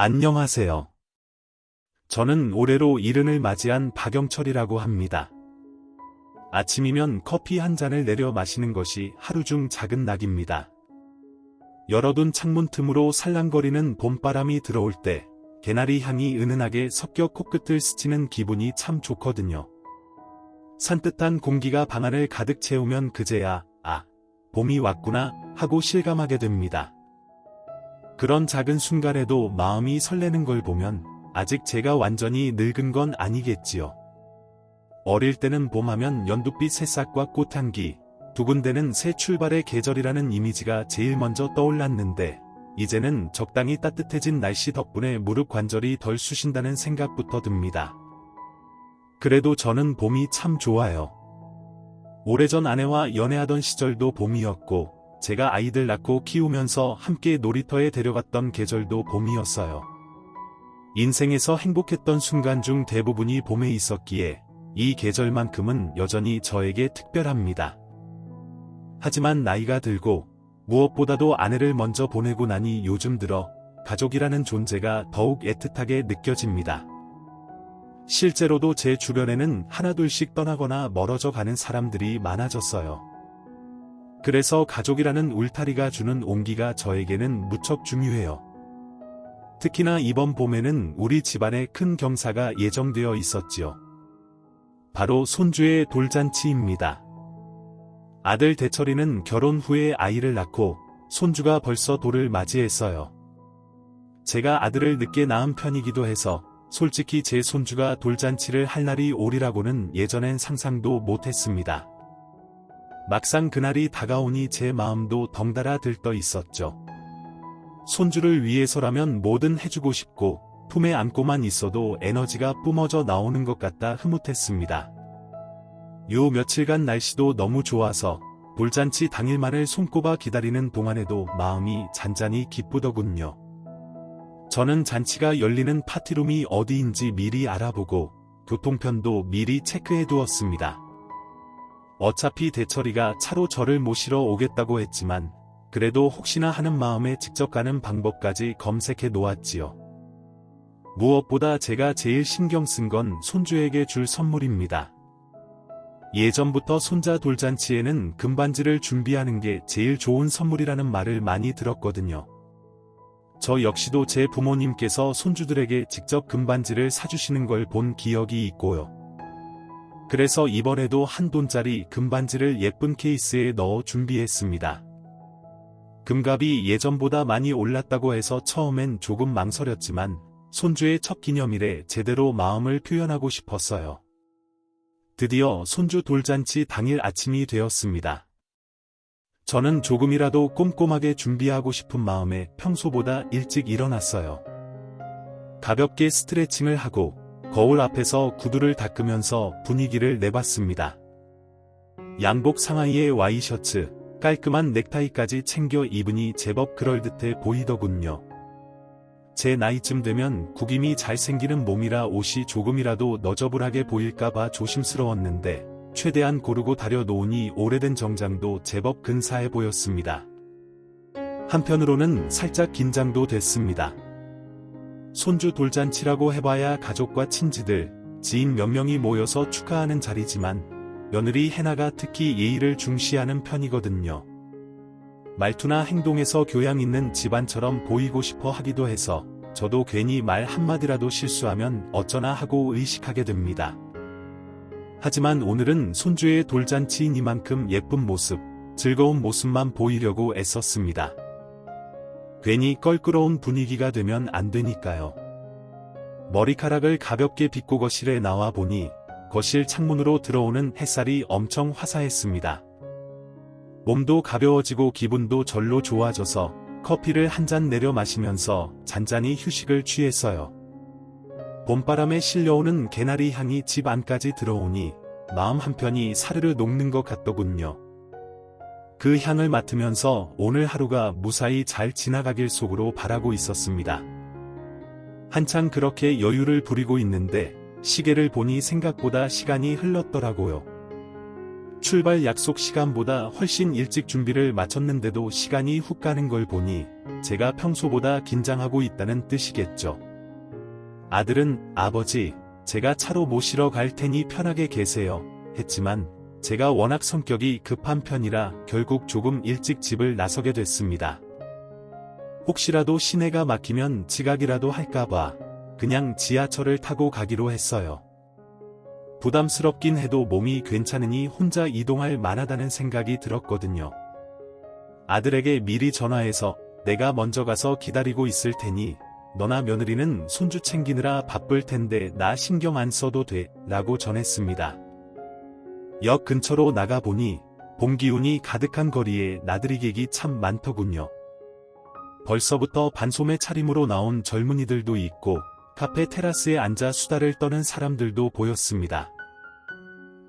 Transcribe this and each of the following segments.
안녕하세요. 저는 올해로 70을 맞이한 박영철이라고 합니다. 아침이면 커피 한 잔을 내려 마시는 것이 하루 중 작은 낙입니다. 열어둔 창문 틈으로 살랑거리는 봄바람이 들어올 때 개나리 향이 은은하게 섞여 코끝을 스치는 기분이 참 좋거든요. 산뜻한 공기가 방 안을 가득 채우면 그제야 봄이 왔구나 하고 실감하게 됩니다. 그런 작은 순간에도 마음이 설레는 걸 보면 아직 제가 완전히 늙은 건 아니겠지요. 어릴 때는 봄하면 연두빛 새싹과 꽃향기, 두근대는 새 출발의 계절이라는 이미지가 제일 먼저 떠올랐는데 이제는 적당히 따뜻해진 날씨 덕분에 무릎 관절이 덜 쑤신다는 생각부터 듭니다. 그래도 저는 봄이 참 좋아요. 오래전 아내와 연애하던 시절도 봄이었고 제가 아이들 낳고 키우면서 함께 놀이터에 데려갔던 계절도 봄이었어요. 인생에서 행복했던 순간 중 대부분이 봄에 있었기에 이 계절만큼은 여전히 저에게 특별합니다. 하지만 나이가 들고 무엇보다도 아내를 먼저 보내고 나니 요즘 들어 가족이라는 존재가 더욱 애틋하게 느껴집니다. 실제로도 제 주변에는 하나둘씩 떠나거나 멀어져 가는 사람들이 많아졌어요. 그래서 가족이라는 울타리가 주는 온기가 저에게는 무척 중요해요. 특히나 이번 봄에는 우리 집안에 큰 경사가 예정되어 있었지요. 바로 손주의 돌잔치입니다. 아들 대철이는 결혼 후에 아이를 낳고 손주가 벌써 돌을 맞이했어요. 제가 아들을 늦게 낳은 편이기도 해서 솔직히 제 손주가 돌잔치를 할 날이 오리라고는 예전엔 상상도 못했습니다. 막상 그날이 다가오니 제 마음도 덩달아 들떠 있었죠. 손주를 위해서라면 뭐든 해주고 싶고 품에 안고만 있어도 에너지가 뿜어져 나오는 것 같다 흐뭇했습니다. 요 며칠간 날씨도 너무 좋아서 돌잔치 당일만을 손꼽아 기다리는 동안에도 마음이 잔잔히 기쁘더군요. 저는 잔치가 열리는 파티룸이 어디인지 미리 알아보고 교통편도 미리 체크해 두었습니다. 어차피 대철이가 차로 저를 모시러 오겠다고 했지만 그래도 혹시나 하는 마음에 직접 가는 방법까지 검색해 놓았지요. 무엇보다 제가 제일 신경 쓴 건 손주에게 줄 선물입니다. 예전부터 손자 돌잔치에는 금반지를 준비하는 게 제일 좋은 선물이라는 말을 많이 들었거든요. 저 역시도 제 부모님께서 손주들에게 직접 금반지를 사주시는 걸 본 기억이 있고요. 그래서 이번에도 한 돈짜리 금반지를 예쁜 케이스에 넣어 준비했습니다. 금값이 예전보다 많이 올랐다고 해서 처음엔 조금 망설였지만 손주의 첫 기념일에 제대로 마음을 표현하고 싶었어요. 드디어 손주 돌잔치 당일 아침이 되었습니다. 저는 조금이라도 꼼꼼하게 준비하고 싶은 마음에 평소보다 일찍 일어났어요. 가볍게 스트레칭을 하고 거울 앞에서 구두를 닦으면서 분위기를 내봤습니다. 양복 상하이에 와이셔츠, 깔끔한 넥타이까지 챙겨 입으니 제법 그럴듯해 보이더군요. 제 나이쯤 되면 구김이 잘생기는 몸이라 옷이 조금이라도 너저분하게 보일까봐 조심스러웠는데 최대한 고르고 다려놓으니 오래된 정장도 제법 근사해 보였습니다. 한편으로는 살짝 긴장도 됐습니다. 손주 돌잔치라고 해봐야 가족과 친지들, 지인 몇 명이 모여서 축하하는 자리지만 며느리 해나가 특히 예의를 중시하는 편이거든요. 말투나 행동에서 교양 있는 집안처럼 보이고 싶어 하기도 해서 저도 괜히 말 한마디라도 실수하면 어쩌나 하고 의식하게 됩니다. 하지만 오늘은 손주의 돌잔치이니만큼 예쁜 모습, 즐거운 모습만 보이려고 애썼습니다. 괜히 껄끄러운 분위기가 되면 안 되니까요. 머리카락을 가볍게 빗고 거실에 나와 보니 거실 창문으로 들어오는 햇살이 엄청 화사했습니다. 몸도 가벼워지고 기분도 절로 좋아져서 커피를 한 잔 내려 마시면서 잔잔히 휴식을 취했어요. 봄바람에 실려오는 개나리 향이 집 안까지 들어오니 마음 한편이 사르르 녹는 것 같더군요. 그 향을 맡으면서 오늘 하루가 무사히 잘 지나가길 속으로 바라고 있었습니다. 한창 그렇게 여유를 부리고 있는데 시계를 보니 생각보다 시간이 흘렀더라고요. 출발 약속 시간보다 훨씬 일찍 준비를 마쳤는데도 시간이 훅 가는 걸 보니 제가 평소보다 긴장하고 있다는 뜻이겠죠. 아들은 아버지, 제가 차로 모시러 갈 테니 편하게 계세요. 했지만 제가 워낙 성격이 급한 편이라 결국 조금 일찍 집을 나서게 됐습니다. 혹시라도 시내가 막히면 지각이라도 할까봐 그냥 지하철을 타고 가기로 했어요. 부담스럽긴 해도 몸이 괜찮으니 혼자 이동할 만하다는 생각이 들었거든요. 아들에게 미리 전화해서 내가 먼저 가서 기다리고 있을 테니 너나 며느리는 손주 챙기느라 바쁠 텐데 나 신경 안 써도 돼 라고 전했습니다. 역 근처로 나가보니 봄 기운이 가득한 거리에 나들이객이 참 많더군요. 벌써부터 반소매 차림으로 나온 젊은이들도 있고 카페 테라스에 앉아 수다를 떠는 사람들도 보였습니다.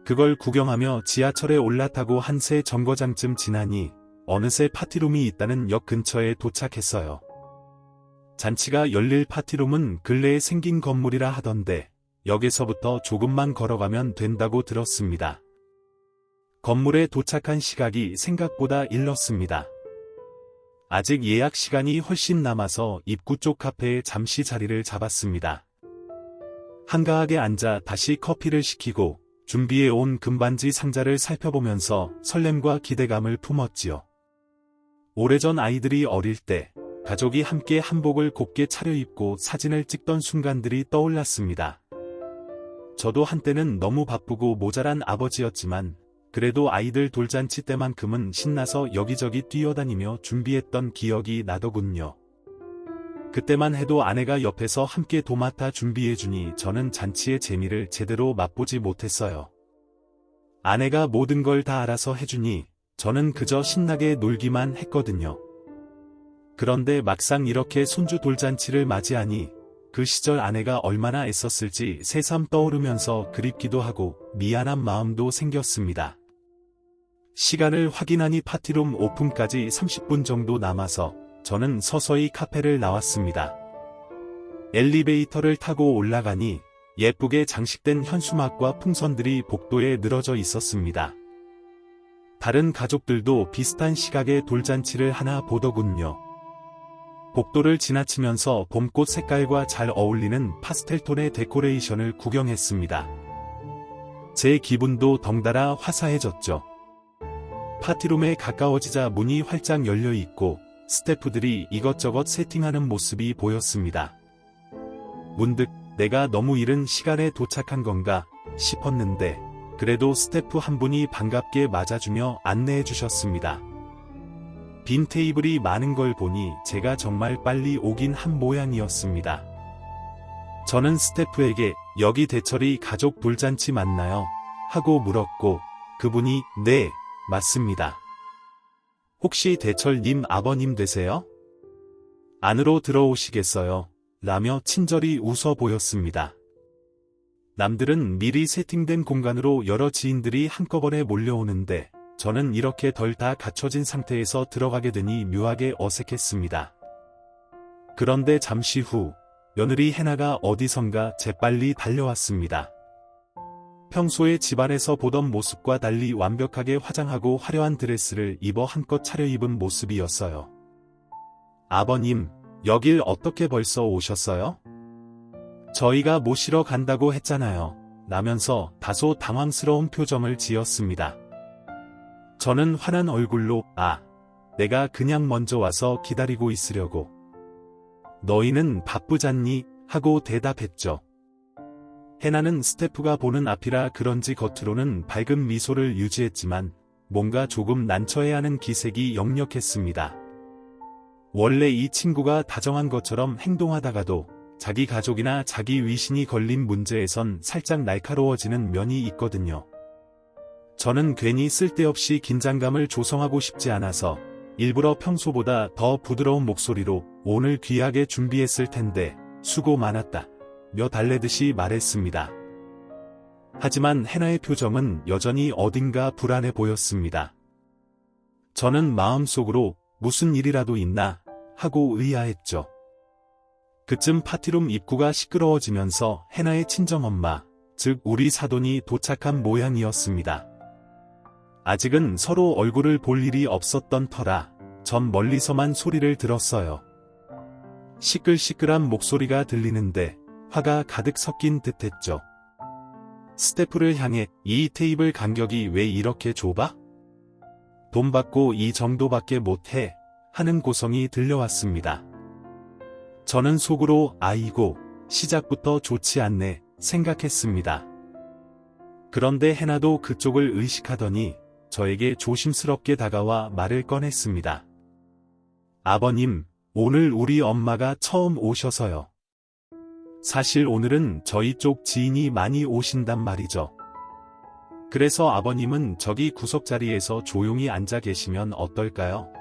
그걸 구경하며 지하철에 올라타고 한 세 정거장쯤 지나니 어느새 파티룸이 있다는 역 근처에 도착했어요. 잔치가 열릴 파티룸은 근래에 생긴 건물이라 하던데 역에서부터 조금만 걸어가면 된다고 들었습니다. 건물에 도착한 시각이 생각보다 일렀습니다. 아직 예약 시간이 훨씬 남아서 입구 쪽 카페에 잠시 자리를 잡았습니다. 한가하게 앉아 다시 커피를 시키고 준비해온 금반지 상자를 살펴보면서 설렘과 기대감을 품었지요. 오래전 아이들이 어릴 때 가족이 함께 한복을 곱게 차려입고 사진을 찍던 순간들이 떠올랐습니다. 저도 한때는 너무 바쁘고 모자란 아버지였지만 그래도 아이들 돌잔치 때만큼은 신나서 여기저기 뛰어다니며 준비했던 기억이 나더군요. 그때만 해도 아내가 옆에서 함께 도맡아 준비해주니 저는 잔치의 재미를 제대로 맛보지 못했어요. 아내가 모든 걸 다 알아서 해주니 저는 그저 신나게 놀기만 했거든요. 그런데 막상 이렇게 손주 돌잔치를 맞이하니 그 시절 아내가 얼마나 애썼을지 새삼 떠오르면서 그립기도 하고 미안한 마음도 생겼습니다. 시간을 확인하니 파티룸 오픈까지 30분 정도 남아서 저는 서서히 카페를 나왔습니다. 엘리베이터를 타고 올라가니 예쁘게 장식된 현수막과 풍선들이 복도에 늘어져 있었습니다. 다른 가족들도 비슷한 시각에 돌잔치를 하나 보더군요. 복도를 지나치면서 봄꽃 색깔과 잘 어울리는 파스텔톤의 데코레이션을 구경했습니다. 제 기분도 덩달아 화사해졌죠. 파티룸에 가까워지자 문이 활짝 열려 있고 스태프들이 이것저것 세팅하는 모습이 보였습니다. 문득 내가 너무 이른 시간에 도착한 건가 싶었는데 그래도 스태프 한 분이 반갑게 맞아주며 안내해 주셨습니다. 빈 테이블이 많은 걸 보니 제가 정말 빨리 오긴 한 모양이었습니다. 저는 스태프에게 여기 대철이 가족 돌잔치 맞나요? 하고 물었고 그분이 네, 맞습니다. 혹시 대철님 아버님 되세요? 안으로 들어오시겠어요? 라며 친절히 웃어 보였습니다. 남들은 미리 세팅된 공간으로 여러 지인들이 한꺼번에 몰려오는데 저는 이렇게 덜 다 갖춰진 상태에서 들어가게 되니 묘하게 어색했습니다. 그런데 잠시 후 며느리 해나가 어디선가 재빨리 달려왔습니다. 평소에 집안에서 보던 모습과 달리 완벽하게 화장하고 화려한 드레스를 입어 한껏 차려입은 모습이었어요. 아버님, 여길 어떻게 벌써 오셨어요? 저희가 모시러 간다고 했잖아요. 라면서 다소 당황스러운 표정을 지었습니다. 저는 환한 얼굴로 내가 그냥 먼저 와서 기다리고 있으려고. 너희는 바쁘잖니? 하고 대답했죠. 해나는 스태프가 보는 앞이라 그런지 겉으로는 밝은 미소를 유지했지만 뭔가 조금 난처해하는 기색이 역력했습니다. 원래 이 친구가 다정한 것처럼 행동하다가도 자기 가족이나 자기 위신이 걸린 문제에선 살짝 날카로워지는 면이 있거든요. 저는 괜히 쓸데없이 긴장감을 조성하고 싶지 않아서 일부러 평소보다 더 부드러운 목소리로 오늘 귀하게 준비했을 텐데 수고 많았다 며 달래듯이 말했습니다. 하지만 해나의 표정은 여전히 어딘가 불안해 보였습니다. 저는 마음속으로 무슨 일이라도 있나 하고 의아했죠. 그쯤 파티룸 입구가 시끄러워지면서 해나의 친정엄마, 즉 우리 사돈이 도착한 모양이었습니다. 아직은 서로 얼굴을 볼 일이 없었던 터라 전 멀리서만 소리를 들었어요. 시끌시끌한 목소리가 들리는데 화가 가득 섞인 듯했죠. 스태프를 향해 이 테이블 간격이 왜 이렇게 좁아? 돈 받고 이 정도밖에 못해 하는 고성이 들려왔습니다. 저는 속으로 아이고 시작부터 좋지 않네 생각했습니다. 그런데 해나도 그쪽을 의식하더니 저에게 조심스럽게 다가와 말을 꺼냈습니다. 아버님, 오늘 우리 엄마가 처음 오셔서요. 사실 오늘은 저희 쪽 지인이 많이 오신단 말이죠. 그래서 아버님은 저기 구석자리에서 조용히 앉아 계시면 어떨까요?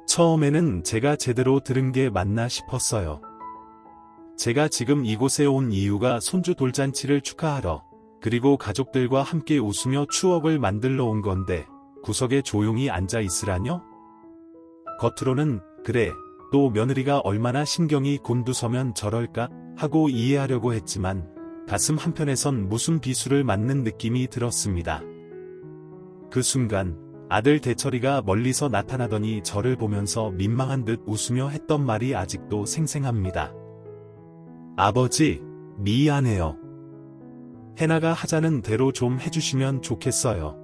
처음에는 제가 제대로 들은 게 맞나 싶었어요. 제가 지금 이곳에 온 이유가 손주 돌잔치를 축하하러, 그리고 가족들과 함께 웃으며 추억을 만들러 온 건데 구석에 조용히 앉아 있으라뇨? 겉으로는 그래, 또 며느리가 얼마나 신경이 곤두서면 저럴까 하고 이해하려고 했지만 가슴 한편에선 무슨 비수를 맞는 느낌이 들었습니다. 그 순간 아들 대철이가 멀리서 나타나더니 저를 보면서 민망한 듯 웃으며 했던 말이 아직도 생생합니다. 아버지, 미안해요. 해나가 하자는 대로 좀 해주시면 좋겠어요.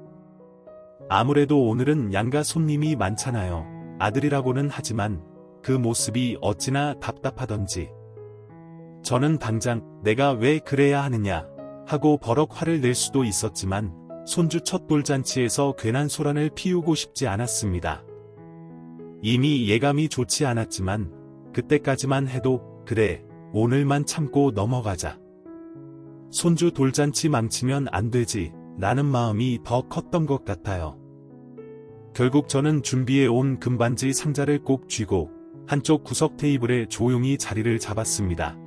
아무래도 오늘은 양가 손님이 많잖아요. 아들이라고는 하지만 그 모습이 어찌나 답답하던지. 저는 당장 내가 왜 그래야 하느냐 하고 버럭 화를 낼 수도 있었지만 손주 첫 돌잔치에서 괜한 소란을 피우고 싶지 않았습니다. 이미 예감이 좋지 않았지만 그때까지만 해도 그래, 오늘만 참고 넘어가자. 손주 돌잔치 망치면 안 되지 라는 마음이 더 컸던 것 같아요. 결국 저는 준비해온 금반지 상자를 꼭 쥐고 한쪽 구석 테이블에 조용히 자리를 잡았습니다.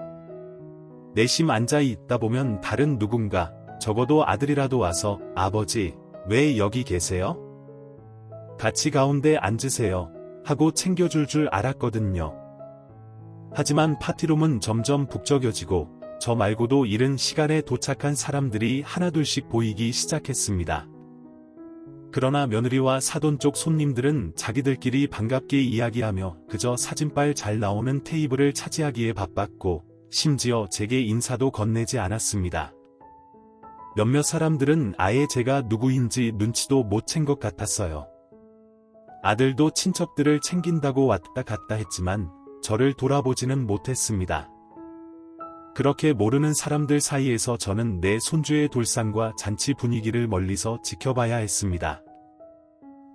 내심 앉아 있다 보면 다른 누군가, 적어도 아들이라도 와서 아버지, 왜 여기 계세요? 같이 가운데 앉으세요 하고 챙겨줄 줄 알았거든요. 하지만 파티룸은 점점 북적여지고 저 말고도 이른 시간에 도착한 사람들이 하나둘씩 보이기 시작했습니다. 그러나 며느리와 사돈 쪽 손님들은 자기들끼리 반갑게 이야기하며 그저 사진빨 잘 나오는 테이블을 차지하기에 바빴고 심지어 제게 인사도 건네지 않았습니다. 몇몇 사람들은 아예 제가 누구인지 눈치도 못 챈 것 같았어요. 아들도 친척들을 챙긴다고 왔다 갔다 했지만 저를 돌아보지는 못했습니다. 그렇게 모르는 사람들 사이에서 저는 내 손주의 돌상과 잔치 분위기를 멀리서 지켜봐야 했습니다.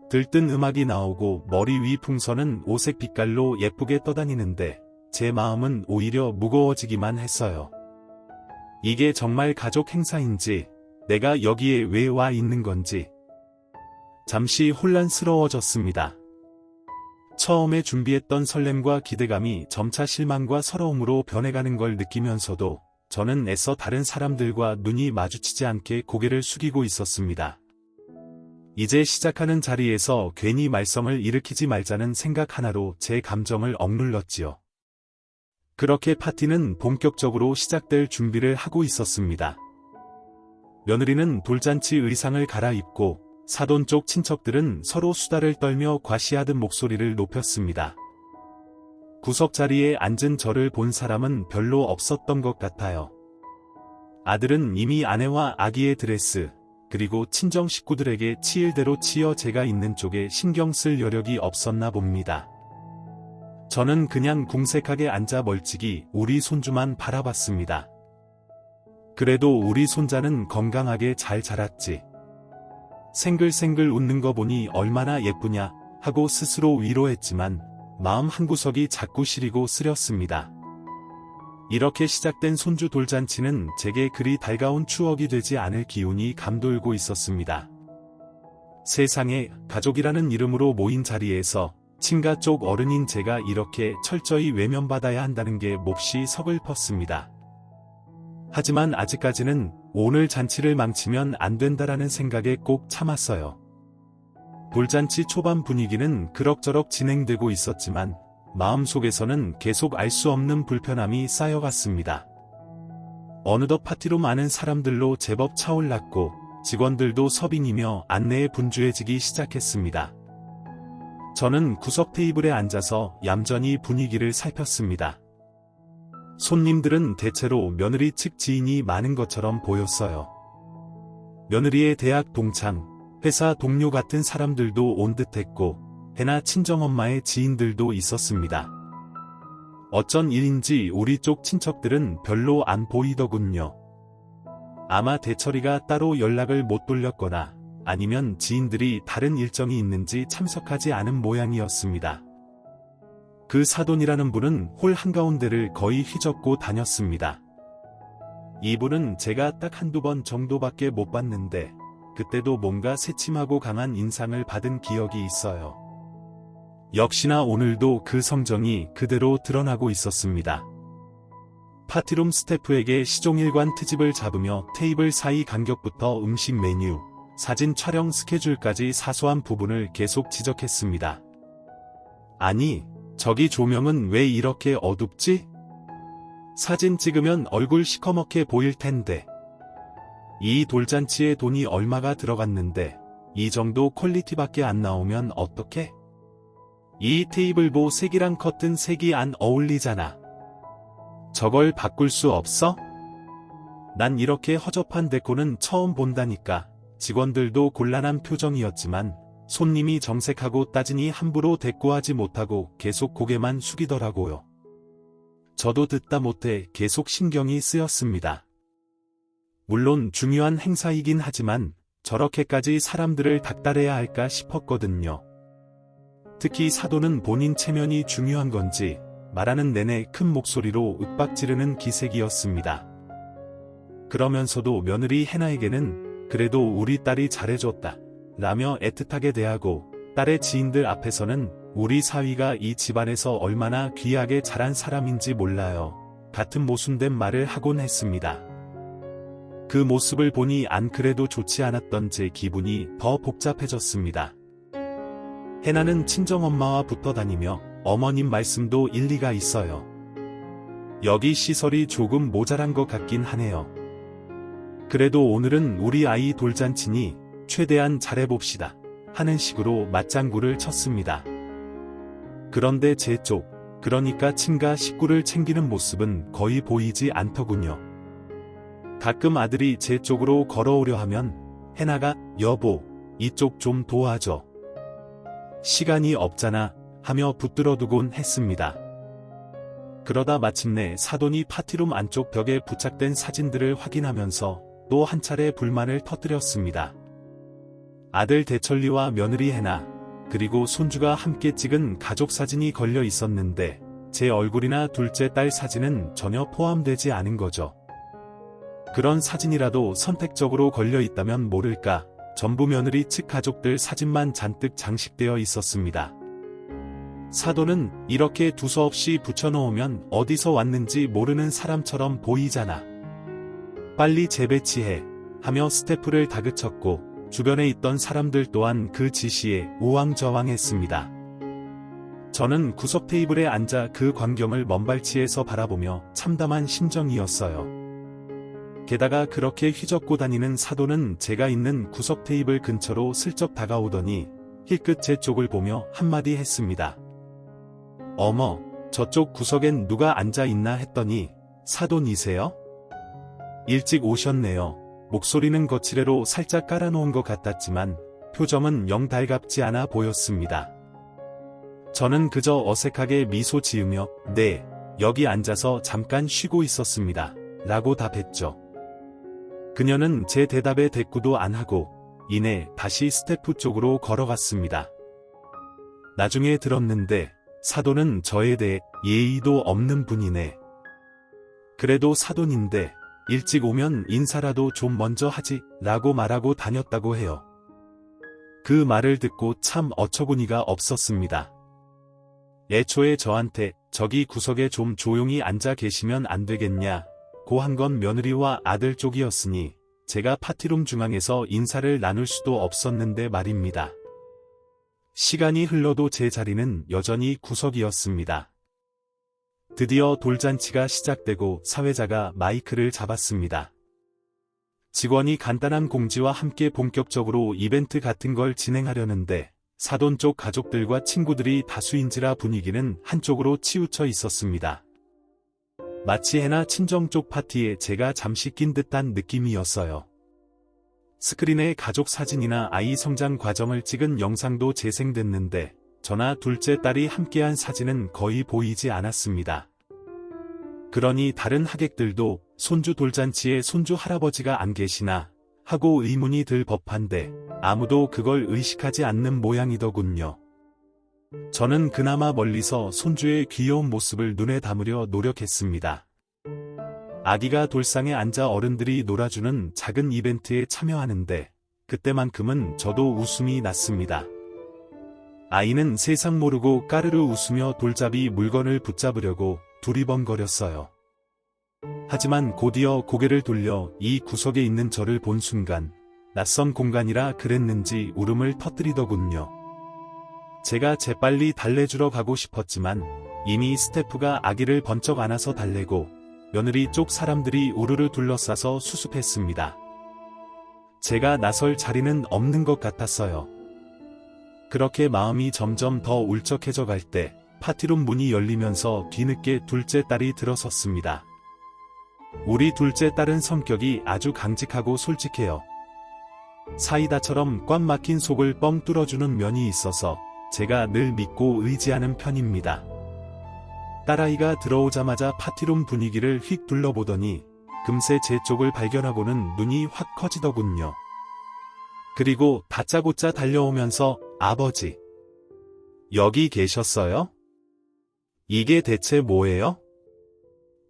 들뜬 음악이 나오고 머리 위 풍선은 오색 빛깔로 예쁘게 떠다니는데 제 마음은 오히려 무거워지기만 했어요. 이게 정말 가족 행사인지, 내가 여기에 왜 와 있는 건지. 잠시 혼란스러워졌습니다. 처음에 준비했던 설렘과 기대감이 점차 실망과 서러움으로 변해가는 걸 느끼면서도 저는 애써 다른 사람들과 눈이 마주치지 않게 고개를 숙이고 있었습니다. 이제 시작하는 자리에서 괜히 말썽을 일으키지 말자는 생각 하나로 제 감정을 억눌렀지요. 그렇게 파티는 본격적으로 시작될 준비를 하고 있었습니다. 며느리는 돌잔치 의상을 갈아입고 사돈 쪽 친척들은 서로 수다를 떨며 과시하듯 목소리를 높였습니다. 구석 자리에 앉은 저를 본 사람은 별로 없었던 것 같아요. 아들은 이미 아내와 아기의 드레스, 그리고 친정 식구들에게 치일대로 치여 제가 있는 쪽에 신경 쓸 여력이 없었나 봅니다. 저는 그냥 궁색하게 앉아 멀찍이 우리 손주만 바라봤습니다. 그래도 우리 손자는 건강하게 잘 자랐지. 생글생글 웃는 거 보니 얼마나 예쁘냐 하고 스스로 위로했지만 마음 한구석이 자꾸 시리고 쓰렸습니다. 이렇게 시작된 손주 돌잔치는 제게 그리 달가운 추억이 되지 않을 기운이 감돌고 있었습니다. 세상에 가족이라는 이름으로 모인 자리에서 친가 쪽 어른인 제가 이렇게 철저히 외면받아야 한다는 게 몹시 서글펐습니다. 하지만 아직까지는 오늘 잔치를 망치면 안 된다라는 생각에 꼭 참았어요. 돌잔치 초반 분위기는 그럭저럭 진행되고 있었지만 마음속에서는 계속 알 수 없는 불편함이 쌓여갔습니다. 어느덧 파티로 많은 사람들로 제법 차올랐고 직원들도 서빙이며 안내에 분주해지기 시작했습니다. 저는 구석 테이블에 앉아서 얌전히 분위기를 살폈습니다. 손님들은 대체로 며느리 측 지인이 많은 것처럼 보였어요. 며느리의 대학 동창, 회사 동료 같은 사람들도 온 듯했고, 해나 친정엄마의 지인들도 있었습니다. 어쩐 일인지 우리 쪽 친척들은 별로 안 보이더군요. 아마 대철이가 따로 연락을 못 돌렸거나 아니면 지인들이 다른 일정이 있는지 참석하지 않은 모양이었습니다. 그 사돈이라는 분은 홀 한가운데를 거의 휘젓고 다녔습니다. 이분은 제가 딱 한두 번 정도밖에 못 봤는데 그때도 뭔가 새침하고 강한 인상을 받은 기억이 있어요. 역시나 오늘도 그 성정이 그대로 드러나고 있었습니다. 파티룸 스태프에게 시종일관 트집을 잡으며 테이블 사이 간격부터 음식 메뉴, 사진 촬영 스케줄까지 사소한 부분을 계속 지적했습니다. 아니, 저기 조명은 왜 이렇게 어둡지? 사진 찍으면 얼굴 시커멓게 보일 텐데. 이 돌잔치에 돈이 얼마가 들어갔는데 이 정도 퀄리티밖에 안 나오면 어떡해? 이 테이블보 색이랑 커튼 색이 안 어울리잖아. 저걸 바꿀 수 없어? 난 이렇게 허접한 데코는 처음 본다니까. 직원들도 곤란한 표정이었지만 손님이 정색하고 따지니 함부로 대꾸하지 못하고 계속 고개만 숙이더라고요. 저도 듣다 못해 계속 신경이 쓰였습니다. 물론 중요한 행사이긴 하지만 저렇게까지 사람들을 닥달해야 할까 싶었거든요. 특히 사돈은 본인 체면이 중요한 건지 말하는 내내 큰 목소리로 윽박지르는 기색이었습니다. 그러면서도 며느리 해나에게는 그래도 우리 딸이 잘해줬다 라며 애틋하게 대하고 딸의 지인들 앞에서는 우리 사위가 이 집안에서 얼마나 귀하게 자란 사람인지 몰라요. 같은 모순된 말을 하곤 했습니다. 그 모습을 보니 안 그래도 좋지 않았던 제 기분이 더 복잡해졌습니다. 해나는 친정엄마와 붙어 다니며 어머님 말씀도 일리가 있어요. 여기 시설이 조금 모자란 것 같긴 하네요. 그래도 오늘은 우리 아이 돌잔치니 최대한 잘해봅시다 하는 식으로 맞장구를 쳤습니다. 그런데 제 쪽, 그러니까 친가 식구를 챙기는 모습은 거의 보이지 않더군요. 가끔 아들이 제 쪽으로 걸어오려 하면 해나가 여보, 이쪽 좀 도와줘. 시간이 없잖아 하며 붙들어두곤 했습니다. 그러다 마침내 사돈이 파티룸 안쪽 벽에 부착된 사진들을 확인하면서 또 한 차례 불만을 터뜨렸습니다. 아들 대철리와 며느리 해나, 그리고 손주가 함께 찍은 가족 사진이 걸려 있었는데 제 얼굴이나 둘째 딸 사진은 전혀 포함되지 않은 거죠. 그런 사진이라도 선택적으로 걸려 있다면 모를까, 전부 며느리 측 가족들 사진만 잔뜩 장식되어 있었습니다. 사돈은 이렇게 두서없이 붙여놓으면 어디서 왔는지 모르는 사람처럼 보이잖아. 빨리 재배치해 하며 스태프를 다그쳤고 주변에 있던 사람들 또한 그 지시에 우왕좌왕했습니다. 저는 구석 테이블에 앉아 그 광경을 먼발치에서 바라보며 참담한 심정이었어요. 게다가 그렇게 휘젓고 다니는 사돈은 제가 있는 구석 테이블 근처로 슬쩍 다가오더니 힐끗 제 쪽을 보며 한마디 했습니다. 어머, 저쪽 구석엔 누가 앉아있나 했더니 사돈이세요? 일찍 오셨네요. 목소리는 거칠애로 살짝 깔아놓은 것 같았지만 표정은 영 달갑지 않아 보였습니다. 저는 그저 어색하게 미소 지으며 네, 여기 앉아서 잠깐 쉬고 있었습니다 라고 답했죠. 그녀는 제 대답에 대꾸도 안 하고 이내 다시 스태프 쪽으로 걸어갔습니다. 나중에 들었는데 사돈은 저에 대해 예의도 없는 분이네. 그래도 사돈인데 일찍 오면 인사라도 좀 먼저 하지 라고 말하고 다녔다고 해요. 그 말을 듣고 참 어처구니가 없었습니다. 애초에 저한테 저기 구석에 좀 조용히 앉아 계시면 안 되겠냐 고 한 건 며느리와 아들 쪽이었으니 제가 파티룸 중앙에서 인사를 나눌 수도 없었는데 말입니다. 시간이 흘러도 제 자리는 여전히 구석이었습니다. 드디어 돌잔치가 시작되고 사회자가 마이크를 잡았습니다. 직원이 간단한 공지와 함께 본격적으로 이벤트 같은 걸 진행하려는데 사돈 쪽 가족들과 친구들이 다수인지라 분위기는 한쪽으로 치우쳐 있었습니다. 마치 해나 친정 쪽 파티에 제가 잠시 낀 듯한 느낌이었어요. 스크린에 가족 사진이나 아이 성장 과정을 찍은 영상도 재생됐는데 저나 둘째 딸이 함께한 사진은 거의 보이지 않았습니다. 그러니 다른 하객들도 손주 돌잔치에 손주 할아버지가 안 계시나 하고 의문이 들 법한데 아무도 그걸 의식하지 않는 모양이더군요. 저는 그나마 멀리서 손주의 귀여운 모습을 눈에 담으려 노력했습니다. 아기가 돌상에 앉아 어른들이 놀아주는 작은 이벤트에 참여하는데 그때만큼은 저도 웃음이 났습니다. 아이는 세상 모르고 까르르 웃으며 돌잡이 물건을 붙잡으려고 두리번거렸어요. 하지만 곧이어 고개를 돌려 이 구석에 있는 저를 본 순간 낯선 공간이라 그랬는지 울음을 터뜨리더군요. 제가 재빨리 달래주러 가고 싶었지만 이미 스태프가 아기를 번쩍 안아서 달래고 며느리 쪽 사람들이 우르르 둘러싸서 수습했습니다. 제가 나설 자리는 없는 것 같았어요. 그렇게 마음이 점점 더 울적해져 갈 때 파티룸 문이 열리면서 뒤늦게 둘째 딸이 들어섰습니다. 우리 둘째 딸은 성격이 아주 강직하고 솔직해요. 사이다처럼 꽉 막힌 속을 뻥 뚫어주는 면이 있어서 제가 늘 믿고 의지하는 편입니다. 딸아이가 들어오자마자 파티룸 분위기를 휙 둘러보더니 금세 제 쪽을 발견하고는 눈이 확 커지더군요. 그리고 다짜고짜 달려오면서 아버지, 여기 계셨어요? 이게 대체 뭐예요?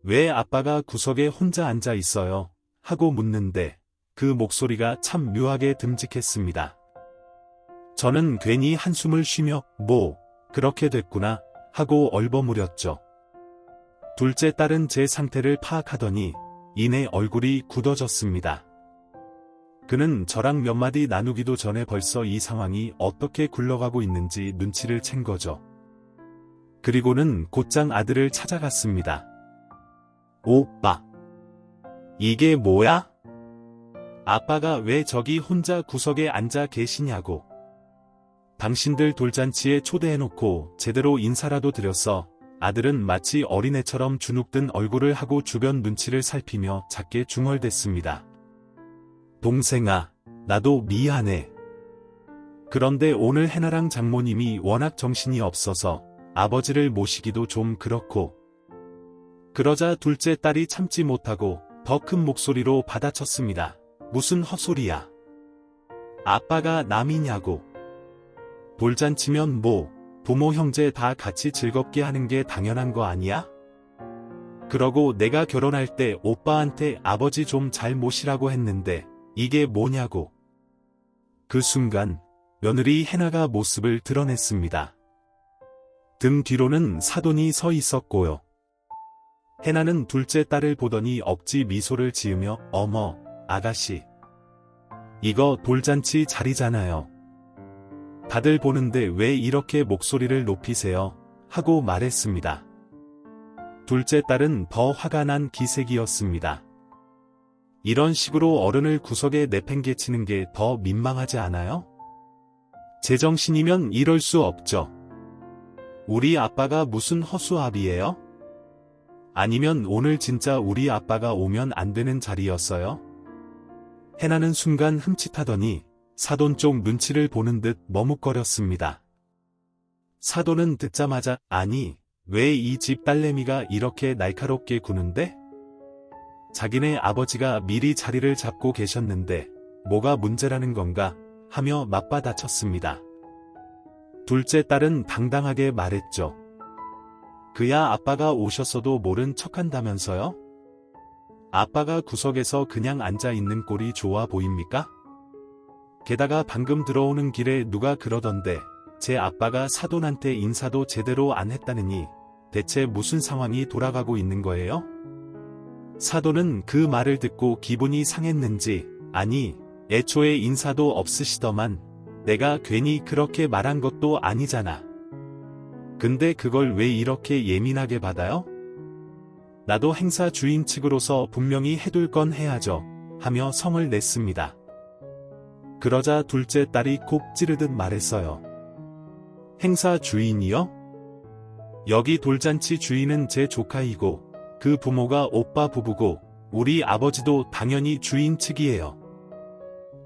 왜 아빠가 구석에 혼자 앉아 있어요? 하고 묻는데 그 목소리가 참 묘하게 듬직했습니다. 저는 괜히 한숨을 쉬며 그렇게 됐구나 하고 얼버무렸죠. 둘째 딸은 제 상태를 파악하더니 이내 얼굴이 굳어졌습니다. 그는 저랑 몇 마디 나누기도 전에 벌써 이 상황이 어떻게 굴러가고 있는지 눈치를 챈 거죠. 그리고는 곧장 아들을 찾아갔습니다. 오빠, 이게 뭐야? 아빠가 왜 저기 혼자 구석에 앉아 계시냐고. 당신들 돌잔치에 초대해놓고 제대로 인사라도 드렸어. 아들은 마치 어린애처럼 주눅든 얼굴을 하고 주변 눈치를 살피며 작게 중얼댔습니다. 동생아, 나도 미안해. 그런데 오늘 해나랑 장모님이 워낙 정신이 없어서 아버지를 모시기도 좀 그렇고. 그러자 둘째 딸이 참지 못하고 더 큰 목소리로 받아쳤습니다. 무슨 헛소리야. 아빠가 남이냐고. 돌잔치면 부모 형제 다 같이 즐겁게 하는 게 당연한 거 아니야? 그러고 내가 결혼할 때 오빠한테 아버지 좀 잘 모시라고 했는데 이게 뭐냐고. 그 순간 며느리 해나가 모습을 드러냈습니다. 등 뒤로는 사돈이 서 있었고요. 해나는 둘째 딸을 보더니 억지 미소를 지으며 어머, 아가씨. 이거 돌잔치 자리잖아요. 다들 보는데 왜 이렇게 목소리를 높이세요? 하고 말했습니다. 둘째 딸은 더 화가 난 기색이었습니다. 이런 식으로 어른을 구석에 내팽개치는 게 더 민망하지 않아요? 제정신이면 이럴 수 없죠. 우리 아빠가 무슨 허수아비예요? 아니면 오늘 진짜 우리 아빠가 오면 안 되는 자리였어요? 해나는 순간 흠칫하더니 사돈 쪽 눈치를 보는 듯 머뭇거렸습니다. 사돈은 듣자마자 아니, 왜 이 집 딸내미가 이렇게 날카롭게 구는데? 자기네 아버지가 미리 자리를 잡고 계셨는데 뭐가 문제라는 건가 하며 맞받아쳤습니다. 둘째 딸은 당당하게 말했죠. 그야 아빠가 오셨어도 모른 척한다면서요? 아빠가 구석에서 그냥 앉아있는 꼴이 좋아 보입니까? 게다가 방금 들어오는 길에 누가 그러던데 제 아빠가 사돈한테 인사도 제대로 안 했다느니 대체 무슨 상황이 돌아가고 있는 거예요? 사돈은 그 말을 듣고 기분이 상했는지 아니 애초에 인사도 없으시더만 내가 괜히 그렇게 말한 것도 아니잖아. 근데 그걸 왜 이렇게 예민하게 받아요? 나도 행사 주인 측으로서 분명히 해둘 건 해야죠 하며 성을 냈습니다. 그러자 둘째 딸이 콕 찌르듯 말했어요. 행사 주인이요? 여기 돌잔치 주인은 제 조카이고 그 부모가 오빠 부부고 우리 아버지도 당연히 주인 측이에요.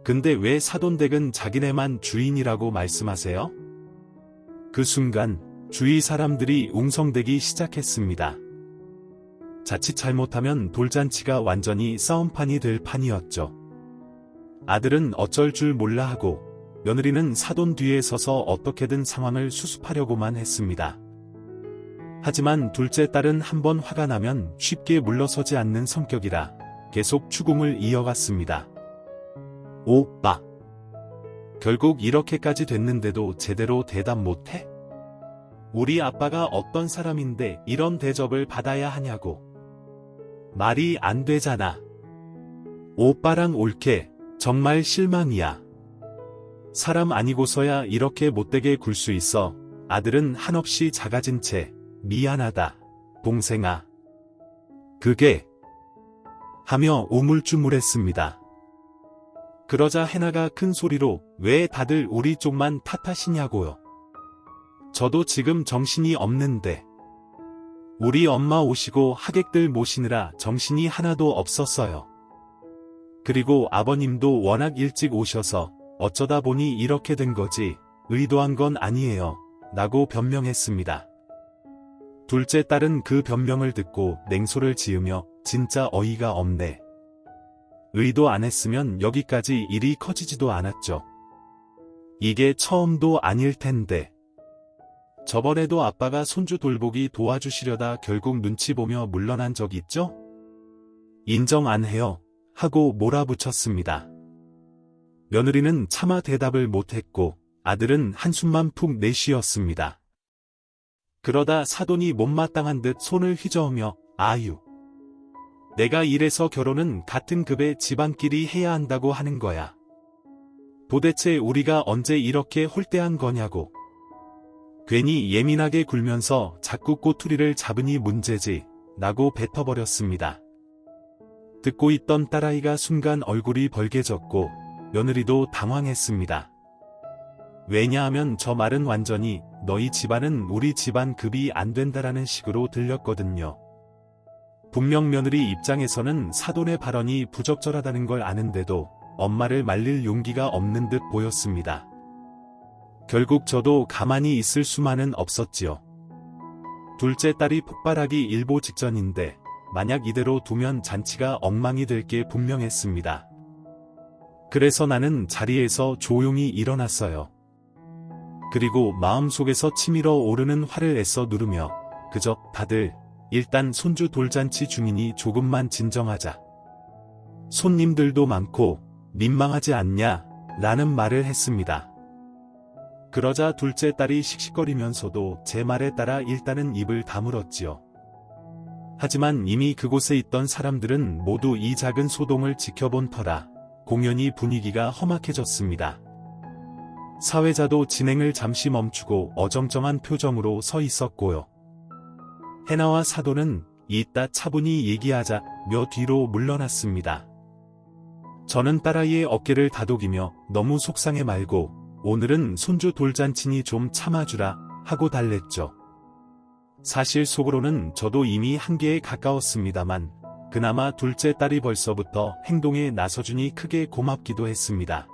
근데 왜 사돈댁은 자기네만 주인이라고 말씀하세요? 그 순간 주위 사람들이 웅성대기 시작했습니다. 자칫 잘못하면 돌잔치가 완전히 싸움판이 될 판이었죠. 아들은 어쩔 줄 몰라 하고 며느리는 사돈 뒤에 서서 어떻게든 상황을 수습하려고만 했습니다. 하지만 둘째 딸은 한번 화가 나면 쉽게 물러서지 않는 성격이라 계속 추궁을 이어갔습니다. 오빠. 결국 이렇게까지 됐는데도 제대로 대답 못해? 우리 아빠가 어떤 사람인데 이런 대접을 받아야 하냐고. 말이 안 되잖아. 오빠랑 올케 정말 실망이야. 사람 아니고서야 이렇게 못되게 굴 수 있어. 아들은 한없이 작아진 채 미안하다, 동생아. 그게 하며 우물쭈물했습니다. 그러자 해나가 큰 소리로 왜 다들 우리 쪽만 탓하시냐고요. 저도 지금 정신이 없는데. 우리 엄마 오시고 하객들 모시느라 정신이 하나도 없었어요. 그리고 아버님도 워낙 일찍 오셔서 어쩌다 보니 이렇게 된 거지 의도한 건 아니에요. 라고 변명했습니다. 둘째 딸은 그 변명을 듣고 냉소를 지으며 진짜 어이가 없네. 의도 안 했으면 여기까지 일이 커지지도 않았죠. 이게 처음도 아닐 텐데. 저번에도 아빠가 손주 돌보기 도와주시려다 결국 눈치 보며 물러난 적 있죠? 인정 안 해요. 하고 몰아붙였습니다. 며느리는 차마 대답을 못했고 아들은 한숨만 푹 내쉬었습니다. 그러다 사돈이 못마땅한 듯 손을 휘저으며 아유. 내가 이래서 결혼은 같은 급의 집안끼리 해야 한다고 하는 거야. 도대체 우리가 언제 이렇게 홀대한 거냐고. 괜히 예민하게 굴면서 자꾸 꼬투리를 잡으니 문제지 라고 뱉어버렸습니다. 듣고 있던 딸아이가 순간 얼굴이 벌개졌고 며느리도 당황했습니다. 왜냐하면 저 말은 완전히 너희 집안은 우리 집안 급이 안 된다라는 식으로 들렸거든요. 분명 며느리 입장에서는 사돈의 발언이 부적절하다는 걸 아는데도 엄마를 말릴 용기가 없는 듯 보였습니다. 결국 저도 가만히 있을 수만은 없었지요. 둘째 딸이 폭발하기 일보 직전인데 만약 이대로 두면 잔치가 엉망이 될 게 분명했습니다. 그래서 나는 자리에서 조용히 일어났어요. 그리고 마음속에서 치밀어 오르는 화를 애써 누르며 그저 다들 일단 손주 돌잔치 중이니 조금만 진정하자. 손님들도 많고 민망하지 않냐? 라는 말을 했습니다. 그러자 둘째 딸이 씩씩거리면서도 제 말에 따라 일단은 입을 다물었지요. 하지만 이미 그곳에 있던 사람들은 모두 이 작은 소동을 지켜본 터라 공연히 분위기가 험악해졌습니다. 사회자도 진행을 잠시 멈추고 어정쩡한 표정으로 서 있었고요. 해나와 사돈은 이따 차분히 얘기하자며 뒤로 물러났습니다. 저는 딸아이의 어깨를 다독이며 너무 속상해 말고 오늘은 손주 돌잔치니 좀 참아주라 하고 달랬죠. 사실 속으로는 저도 이미 한계에 가까웠습니다만 그나마 둘째 딸이 벌써부터 행동에 나서주니 크게 고맙기도 했습니다.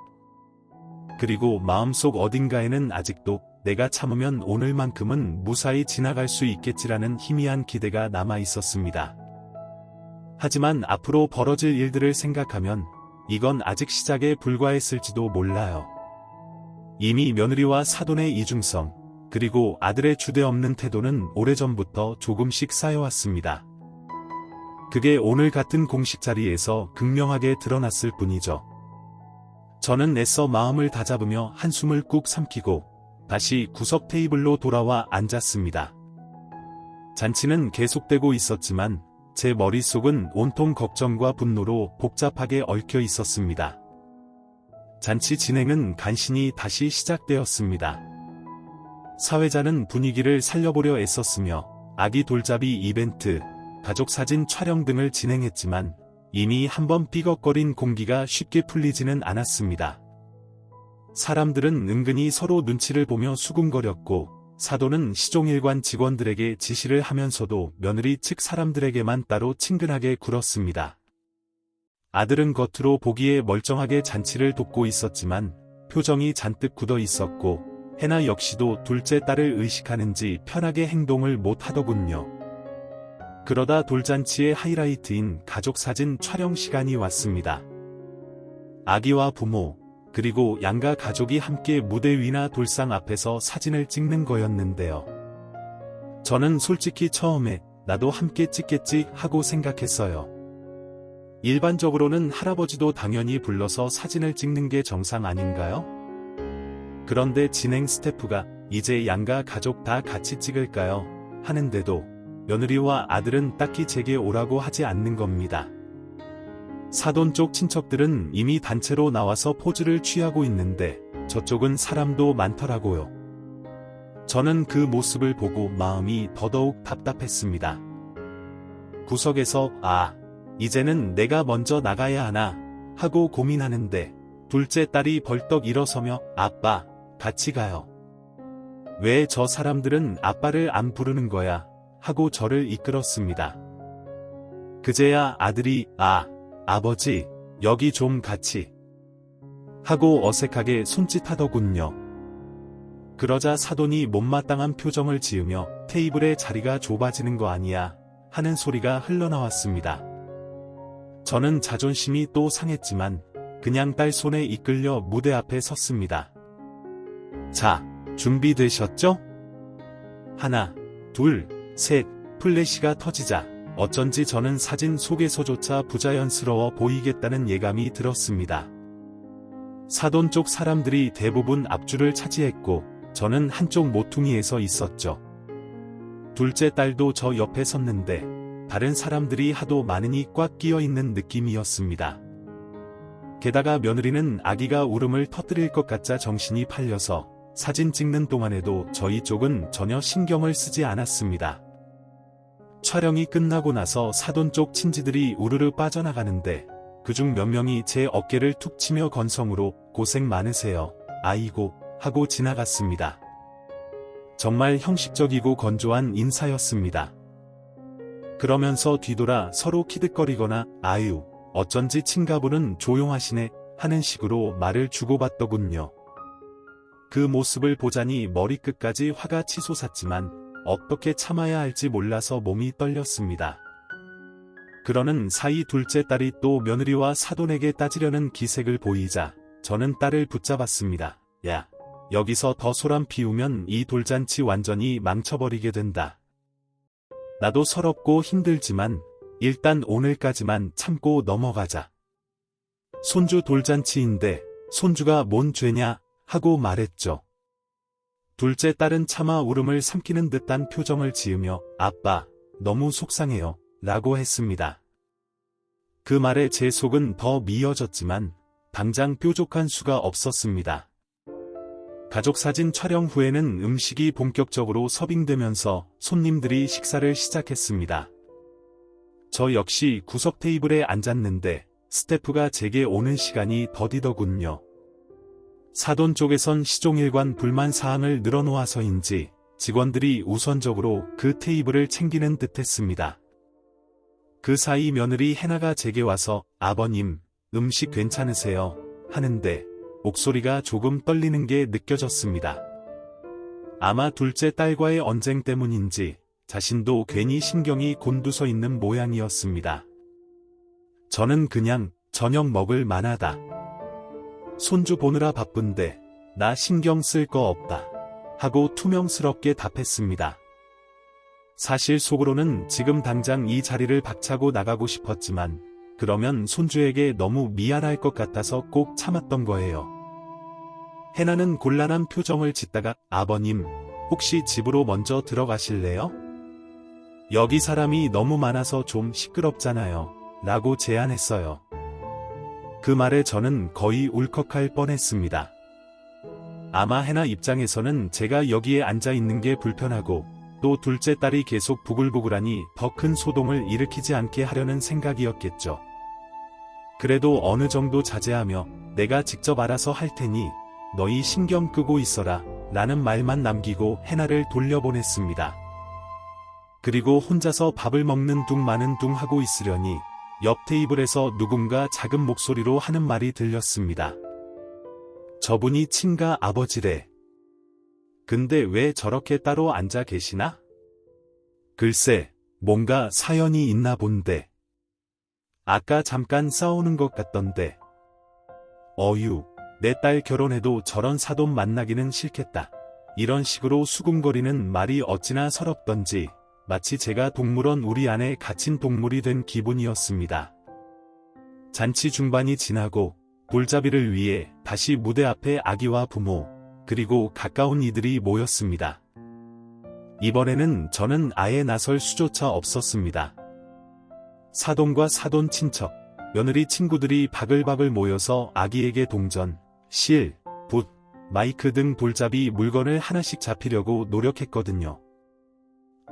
그리고 마음속 어딘가에는 아직도 내가 참으면 오늘만큼은 무사히 지나갈 수 있겠지라는 희미한 기대가 남아 있었습니다. 하지만 앞으로 벌어질 일들을 생각하면 이건 아직 시작에 불과했을지도 몰라요. 이미 며느리와 사돈의 이중성, 그리고 아들의 주대없는 태도는 오래전부터 조금씩 쌓여왔습니다. 그게 오늘 같은 공식 자리에서 극명하게 드러났을 뿐이죠. 저는 애써 마음을 다잡으며 한숨을 꾹 삼키고 다시 구석 테이블로 돌아와 앉았습니다. 잔치는 계속되고 있었지만 제 머릿속은 온통 걱정과 분노로 복잡하게 얽혀 있었습니다. 잔치 진행은 간신히 다시 시작되었습니다. 사회자는 분위기를 살려보려 애썼으며 아기 돌잡이 이벤트, 가족 사진 촬영 등을 진행했지만 이미 한번 삐걱거린 공기가 쉽게 풀리지는 않았습니다. 사람들은 은근히 서로 눈치를 보며 수군거렸고 사돈은 시종일관 직원들에게 지시를 하면서도 며느리 측 사람들에게만 따로 친근하게 굴었습니다. 아들은 겉으로 보기에 멀쩡하게 잔치를 돕고 있었지만 표정이 잔뜩 굳어 있었고 해나 역시도 둘째 딸을 의식하는지 편하게 행동을 못 하더군요. 그러다 돌잔치의 하이라이트인 가족사진 촬영 시간이 왔습니다. 아기와 부모, 그리고 양가 가족이 함께 무대 위나 돌상 앞에서 사진을 찍는 거였는데요. 저는 솔직히 처음에 나도 함께 찍겠지 하고 생각했어요. 일반적으로는 할아버지도 당연히 불러서 사진을 찍는 게 정상 아닌가요? 그런데 진행 스태프가 이제 양가 가족 다 같이 찍을까요? 하는데도 며느리와 아들은 딱히 제게 오라고 하지 않는 겁니다. 사돈 쪽 친척들은 이미 단체로 나와서 포즈를 취하고 있는데 저쪽은 사람도 많더라고요. 저는 그 모습을 보고 마음이 더더욱 답답했습니다. 구석에서 이제는 내가 먼저 나가야 하나 하고 고민하는데 둘째 딸이 벌떡 일어서며 아빠, 같이 가요. 왜 저 사람들은 아빠를 안 부르는 거야? 하고 저를 이끌었습니다. 그제야 아들이 아버지, 여기 좀 같이 하고 어색하게 손짓하더군요. 그러자 사돈이 못마땅한 표정을 지으며 테이블에 자리가 좁아지는 거 아니야 하는 소리가 흘러나왔습니다. 저는 자존심이 또 상했지만 그냥 딸 손에 이끌려 무대 앞에 섰습니다. 자, 준비되셨죠? 하나, 둘, 셋, 플래시가 터지자 어쩐지 저는 사진 속에서조차 부자연스러워 보이겠다는 예감이 들었습니다. 사돈 쪽 사람들이 대부분 앞줄을 차지했고 저는 한쪽 모퉁이에서 있었죠. 둘째 딸도 저 옆에 섰는데 다른 사람들이 하도 많으니 꽉 끼어 있는 느낌이었습니다. 게다가 며느리는 아기가 울음을 터뜨릴 것 같자 정신이 팔려서 사진 찍는 동안에도 저희 쪽은 전혀 신경을 쓰지 않았습니다. 촬영이 끝나고 나서 사돈 쪽 친지들이 우르르 빠져나가는데 그중 몇 명이 제 어깨를 툭 치며 건성으로 고생 많으세요. 아이고 하고 지나갔습니다. 정말 형식적이고 건조한 인사였습니다. 그러면서 뒤돌아 서로 키득거리거나 아유, 어쩐지 친가부는 조용하시네 하는 식으로 말을 주고받더군요. 그 모습을 보자니 머리끝까지 화가 치솟았지만 어떻게 참아야 할지 몰라서 몸이 떨렸습니다. 그러는 사이 둘째 딸이 또 며느리와 사돈에게 따지려는 기색을 보이자 저는 딸을 붙잡았습니다. 야, 여기서 더 소란 피우면 이 돌잔치 완전히 망쳐버리게 된다. 나도 서럽고 힘들지만 일단 오늘까지만 참고 넘어가자. 손주 돌잔치인데 손주가 뭔 죄냐 하고 말했죠. 둘째 딸은 차마 울음을 삼키는 듯한 표정을 지으며 아빠, 너무 속상해요 라고 했습니다. 그 말에 제 속은 더 미어졌지만 당장 뾰족한 수가 없었습니다. 가족사진 촬영 후에는 음식이 본격적으로 서빙되면서 손님들이 식사를 시작했습니다. 저 역시 구석 테이블에 앉았는데 스태프가 제게 오는 시간이 더디더군요. 사돈 쪽에선 시종일관 불만사항을 늘어놓아서인지 직원들이 우선적으로 그 테이블을 챙기는 듯했습니다. 그 사이 며느리 해나가 제게 와서 아버님, 음식 괜찮으세요? 하는데 목소리가 조금 떨리는 게 느껴졌습니다. 아마 둘째 딸과의 언쟁 때문인지 자신도 괜히 신경이 곤두서 있는 모양이었습니다. 저는 그냥 저녁 먹을 만하다. 손주 보느라 바쁜데 나 신경 쓸 거 없다 하고 투명스럽게 답했습니다. 사실 속으로는 지금 당장 이 자리를 박차고 나가고 싶었지만 그러면 손주에게 너무 미안할 것 같아서 꼭 참았던 거예요. 해나는 곤란한 표정을 짓다가 아버님, 혹시 집으로 먼저 들어가실래요? 여기 사람이 너무 많아서 좀 시끄럽잖아요 라고 제안했어요. 그 말에 저는 거의 울컥할 뻔했습니다. 아마 해나 입장에서는 제가 여기에 앉아 있는 게 불편하고 또 둘째 딸이 계속 부글부글하니 더 큰 소동을 일으키지 않게 하려는 생각이었겠죠. 그래도 어느 정도 자제하며 내가 직접 알아서 할 테니 너희 신경 끄고 있어라 라는 말만 남기고 해나를 돌려보냈습니다. 그리고 혼자서 밥을 먹는 둥 마는 둥 하고 있으려니 옆 테이블에서 누군가 작은 목소리로 하는 말이 들렸습니다. 저분이 친가 아버지래. 근데 왜 저렇게 따로 앉아 계시나? 글쎄, 뭔가 사연이 있나 본데. 아까 잠깐 싸우는 것 같던데. 어휴, 내 딸 결혼해도 저런 사돈 만나기는 싫겠다. 이런 식으로 수군거리는 말이 어찌나 서럽던지 마치 제가 동물원 우리 안에 갇힌 동물이 된 기분이었습니다. 잔치 중반이 지나고 돌잡이를 위해 다시 무대 앞에 아기와 부모, 그리고 가까운 이들이 모였습니다. 이번에는 저는 아예 나설 수조차 없었습니다. 사돈과 사돈 친척, 며느리 친구들이 바글바글 모여서 아기에게 동전, 실, 붓, 마이크 등 돌잡이 물건을 하나씩 잡히려고 노력했거든요.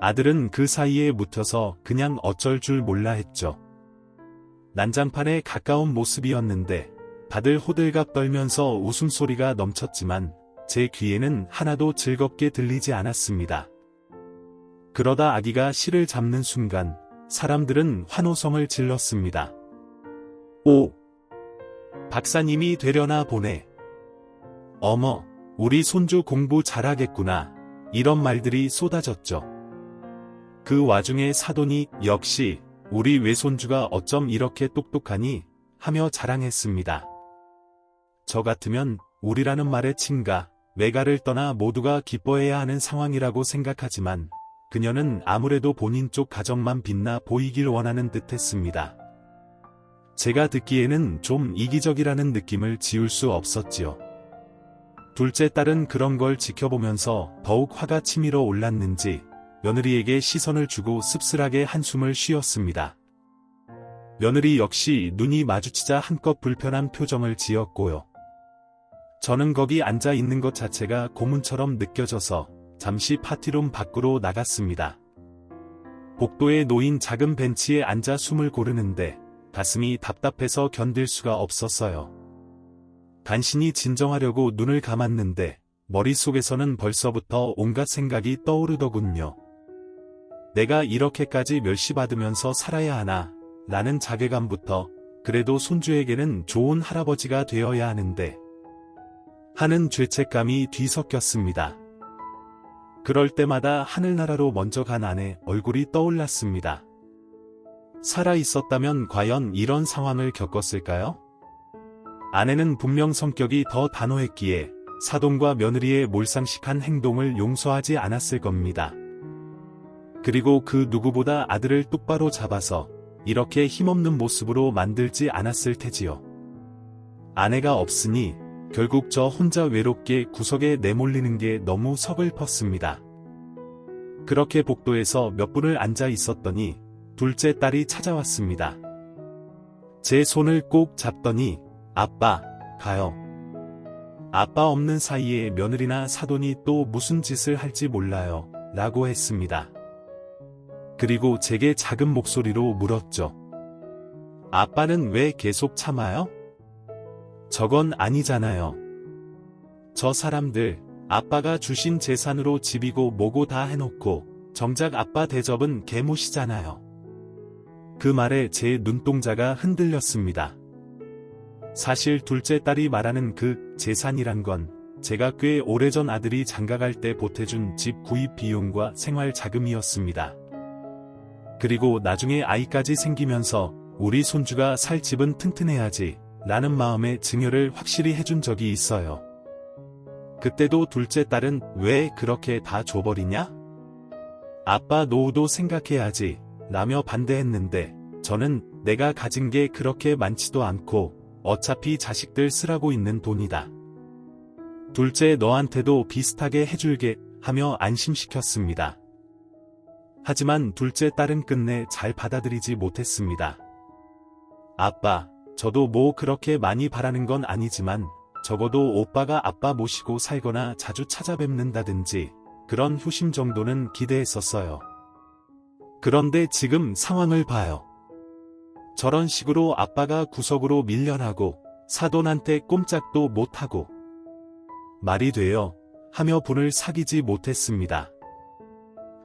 아들은 그 사이에 묻혀서 그냥 어쩔 줄 몰라 했죠. 난장판에 가까운 모습이었는데 다들 호들갑 떨면서 웃음소리가 넘쳤지만 제 귀에는 하나도 즐겁게 들리지 않았습니다. 그러다 아기가 실을 잡는 순간 사람들은 환호성을 질렀습니다. 오! 박사님이 되려나 보네. 어머, 우리 손주 공부 잘하겠구나. 이런 말들이 쏟아졌죠. 그 와중에 사돈이 역시 우리 외손주가 어쩜 이렇게 똑똑하니 하며 자랑했습니다. 저 같으면 우리라는 말에 친가, 외가를 떠나 모두가 기뻐해야 하는 상황이라고 생각하지만 그녀는 아무래도 본인 쪽 가정만 빛나 보이길 원하는 듯했습니다. 제가 듣기에는 좀 이기적이라는 느낌을 지울 수 없었지요. 둘째 딸은 그런 걸 지켜보면서 더욱 화가 치밀어 올랐는지 며느리에게 시선을 주고 씁쓸하게 한숨을 쉬었습니다. 며느리 역시 눈이 마주치자 한껏 불편한 표정을 지었고요. 저는 거기 앉아 있는 것 자체가 고문처럼 느껴져서 잠시 파티룸 밖으로 나갔습니다. 복도에 놓인 작은 벤치에 앉아 숨을 고르는데 가슴이 답답해서 견딜 수가 없었어요. 간신히 진정하려고 눈을 감았는데 머릿속에서는 벌써부터 온갖 생각이 떠오르더군요. 내가 이렇게까지 멸시받으면서 살아야 하나 라는 자괴감부터 그래도 손주에게는 좋은 할아버지가 되어야 하는데 하는 죄책감이 뒤섞였습니다. 그럴 때마다 하늘나라로 먼저 간 아내 얼굴이 떠올랐습니다. 살아있었다면 과연 이런 상황을 겪었을까요? 아내는 분명 성격이 더 단호했기에 사돈과 며느리의 몰상식한 행동을 용서하지 않았을 겁니다. 그리고 그 누구보다 아들을 똑바로 잡아서 이렇게 힘없는 모습으로 만들지 않았을 테지요. 아내가 없으니 결국 저 혼자 외롭게 구석에 내몰리는 게 너무 서글펐습니다. 그렇게 복도에서 몇 분을 앉아 있었더니 둘째 딸이 찾아왔습니다. 제 손을 꼭 잡더니 아빠, 가요. 아빠 없는 사이에 며느리나 사돈이 또 무슨 짓을 할지 몰라요. 라고 했습니다. 그리고 제게 작은 목소리로 물었죠. 아빠는 왜 계속 참아요? 저건 아니잖아요. 저 사람들, 아빠가 주신 재산으로 집이고 뭐고 다 해놓고 정작 아빠 대접은 개무시잖아요. 그 말에 제 눈동자가 흔들렸습니다. 사실 둘째 딸이 말하는 그 재산이란 건 제가 꽤 오래전 아들이 장가갈 때 보태준 집 구입 비용과 생활 자금이었습니다. 그리고 나중에 아이까지 생기면서 우리 손주가 살 집은 튼튼해야지 라는 마음의 증여를 확실히 해준 적이 있어요. 그때도 둘째 딸은 왜 그렇게 다 줘버리냐? 아빠 노후도 생각해야지 라며 반대했는데 저는 내가 가진 게 그렇게 많지도 않고 어차피 자식들 쓰라고 있는 돈이다. 둘째 너한테도 비슷하게 해줄게 하며 안심시켰습니다. 하지만 둘째 딸은 끝내 잘 받아들이지 못했습니다. 아빠, 저도 뭐 그렇게 많이 바라는 건 아니지만 적어도 오빠가 아빠 모시고 살거나 자주 찾아뵙는다든지 그런 효심 정도는 기대했었어요. 그런데 지금 상황을 봐요. 저런 식으로 아빠가 구석으로 밀려나고 사돈한테 꼼짝도 못하고 말이 돼요 하며 분을 사귀지 못했습니다.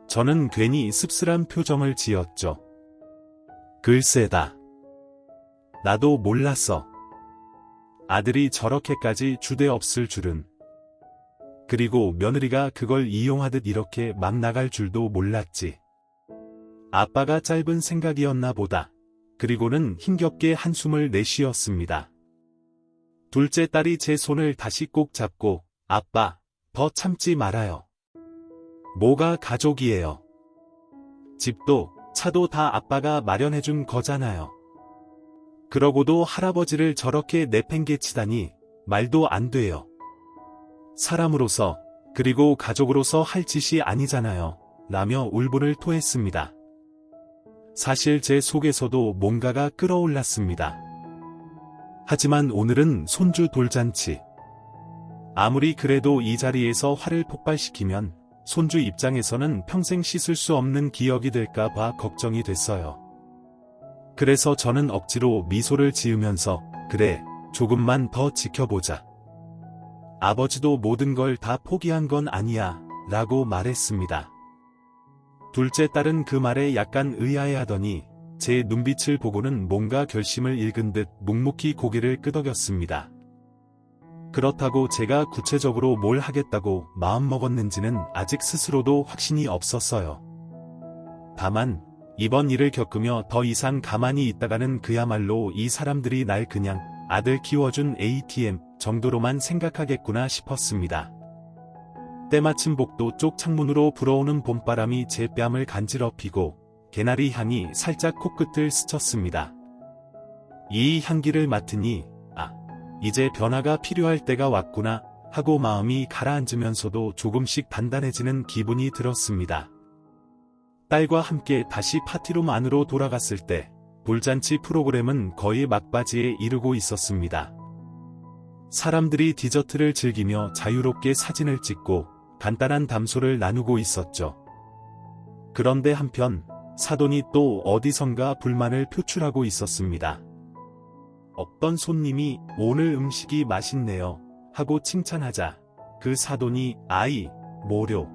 저는 괜히 씁쓸한 표정을 지었죠. 글쎄다. 나도 몰랐어. 아들이 저렇게까지 주대없을 줄은. 그리고 며느리가 그걸 이용하듯 이렇게 막 나갈 줄도 몰랐지. 아빠가 짧은 생각이었나 보다. 그리고는 힘겹게 한숨을 내쉬었습니다. 둘째 딸이 제 손을 다시 꼭 잡고 아빠, 더 참지 말아요. 뭐가 가족이에요. 집도 차도 다 아빠가 마련해준 거잖아요. 그러고도 할아버지를 저렇게 내팽개치다니 말도 안 돼요. 사람으로서 그리고 가족으로서 할 짓이 아니잖아요. 라며 울분을 토했습니다. 사실 제 속에서도 뭔가가 끓어올랐습니다. 하지만 오늘은 손주 돌잔치. 아무리 그래도 이 자리에서 화를 폭발시키면 손주 입장에서는 평생 씻을 수 없는 기억이 될까 봐 걱정이 됐어요. 그래서 저는 억지로 미소를 지으면서 그래, 조금만 더 지켜보자. 아버지도 모든 걸 다 포기한 건 아니야 라고 말했습니다. 둘째 딸은 그 말에 약간 의아해하더니 제 눈빛을 보고는 뭔가 결심을 읽은 듯 묵묵히 고개를 끄덕였습니다. 그렇다고 제가 구체적으로 뭘 하겠다고 마음먹었는지는 아직 스스로도 확신이 없었어요. 다만 이번 일을 겪으며 더 이상 가만히 있다가는 그야말로 이 사람들이 날 그냥 아들 키워준 ATM 정도로만 생각하겠구나 싶었습니다. 때마침 복도 쪽 창문으로 불어오는 봄바람이 제 뺨을 간지럽히고 개나리 향이 살짝 코끝을 스쳤습니다. 이 향기를 맡으니 이제 변화가 필요할 때가 왔구나 하고 마음이 가라앉으면서도 조금씩 단단해지는 기분이 들었습니다. 딸과 함께 다시 파티룸 안으로 돌아갔을 때 돌잔치 프로그램은 거의 막바지에 이르고 있었습니다. 사람들이 디저트를 즐기며 자유롭게 사진을 찍고 간단한 담소를 나누고 있었죠. 그런데 한편 사돈이 또 어디선가 불만을 표출하고 있었습니다. 어떤 손님이 오늘 음식이 맛있네요 하고 칭찬하자 그 사돈이 아이, 뭐려.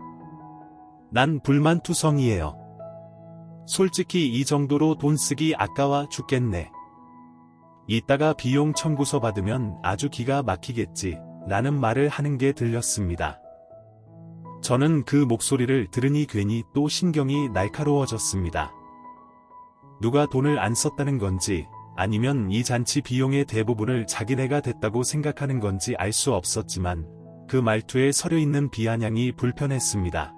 난 불만투성이에요. 솔직히 이 정도로 돈 쓰기 아까워 죽겠네. 이따가 비용 청구서 받으면 아주 기가 막히겠지 라는 말을 하는 게 들렸습니다. 저는 그 목소리를 들으니 괜히 또 신경이 날카로워졌습니다. 누가 돈을 안 썼다는 건지 아니면 이 잔치 비용의 대부분을 자기네가 댔다고 생각하는 건지 알 수 없었지만 그 말투에 서려있는 비아냥이 불편했습니다.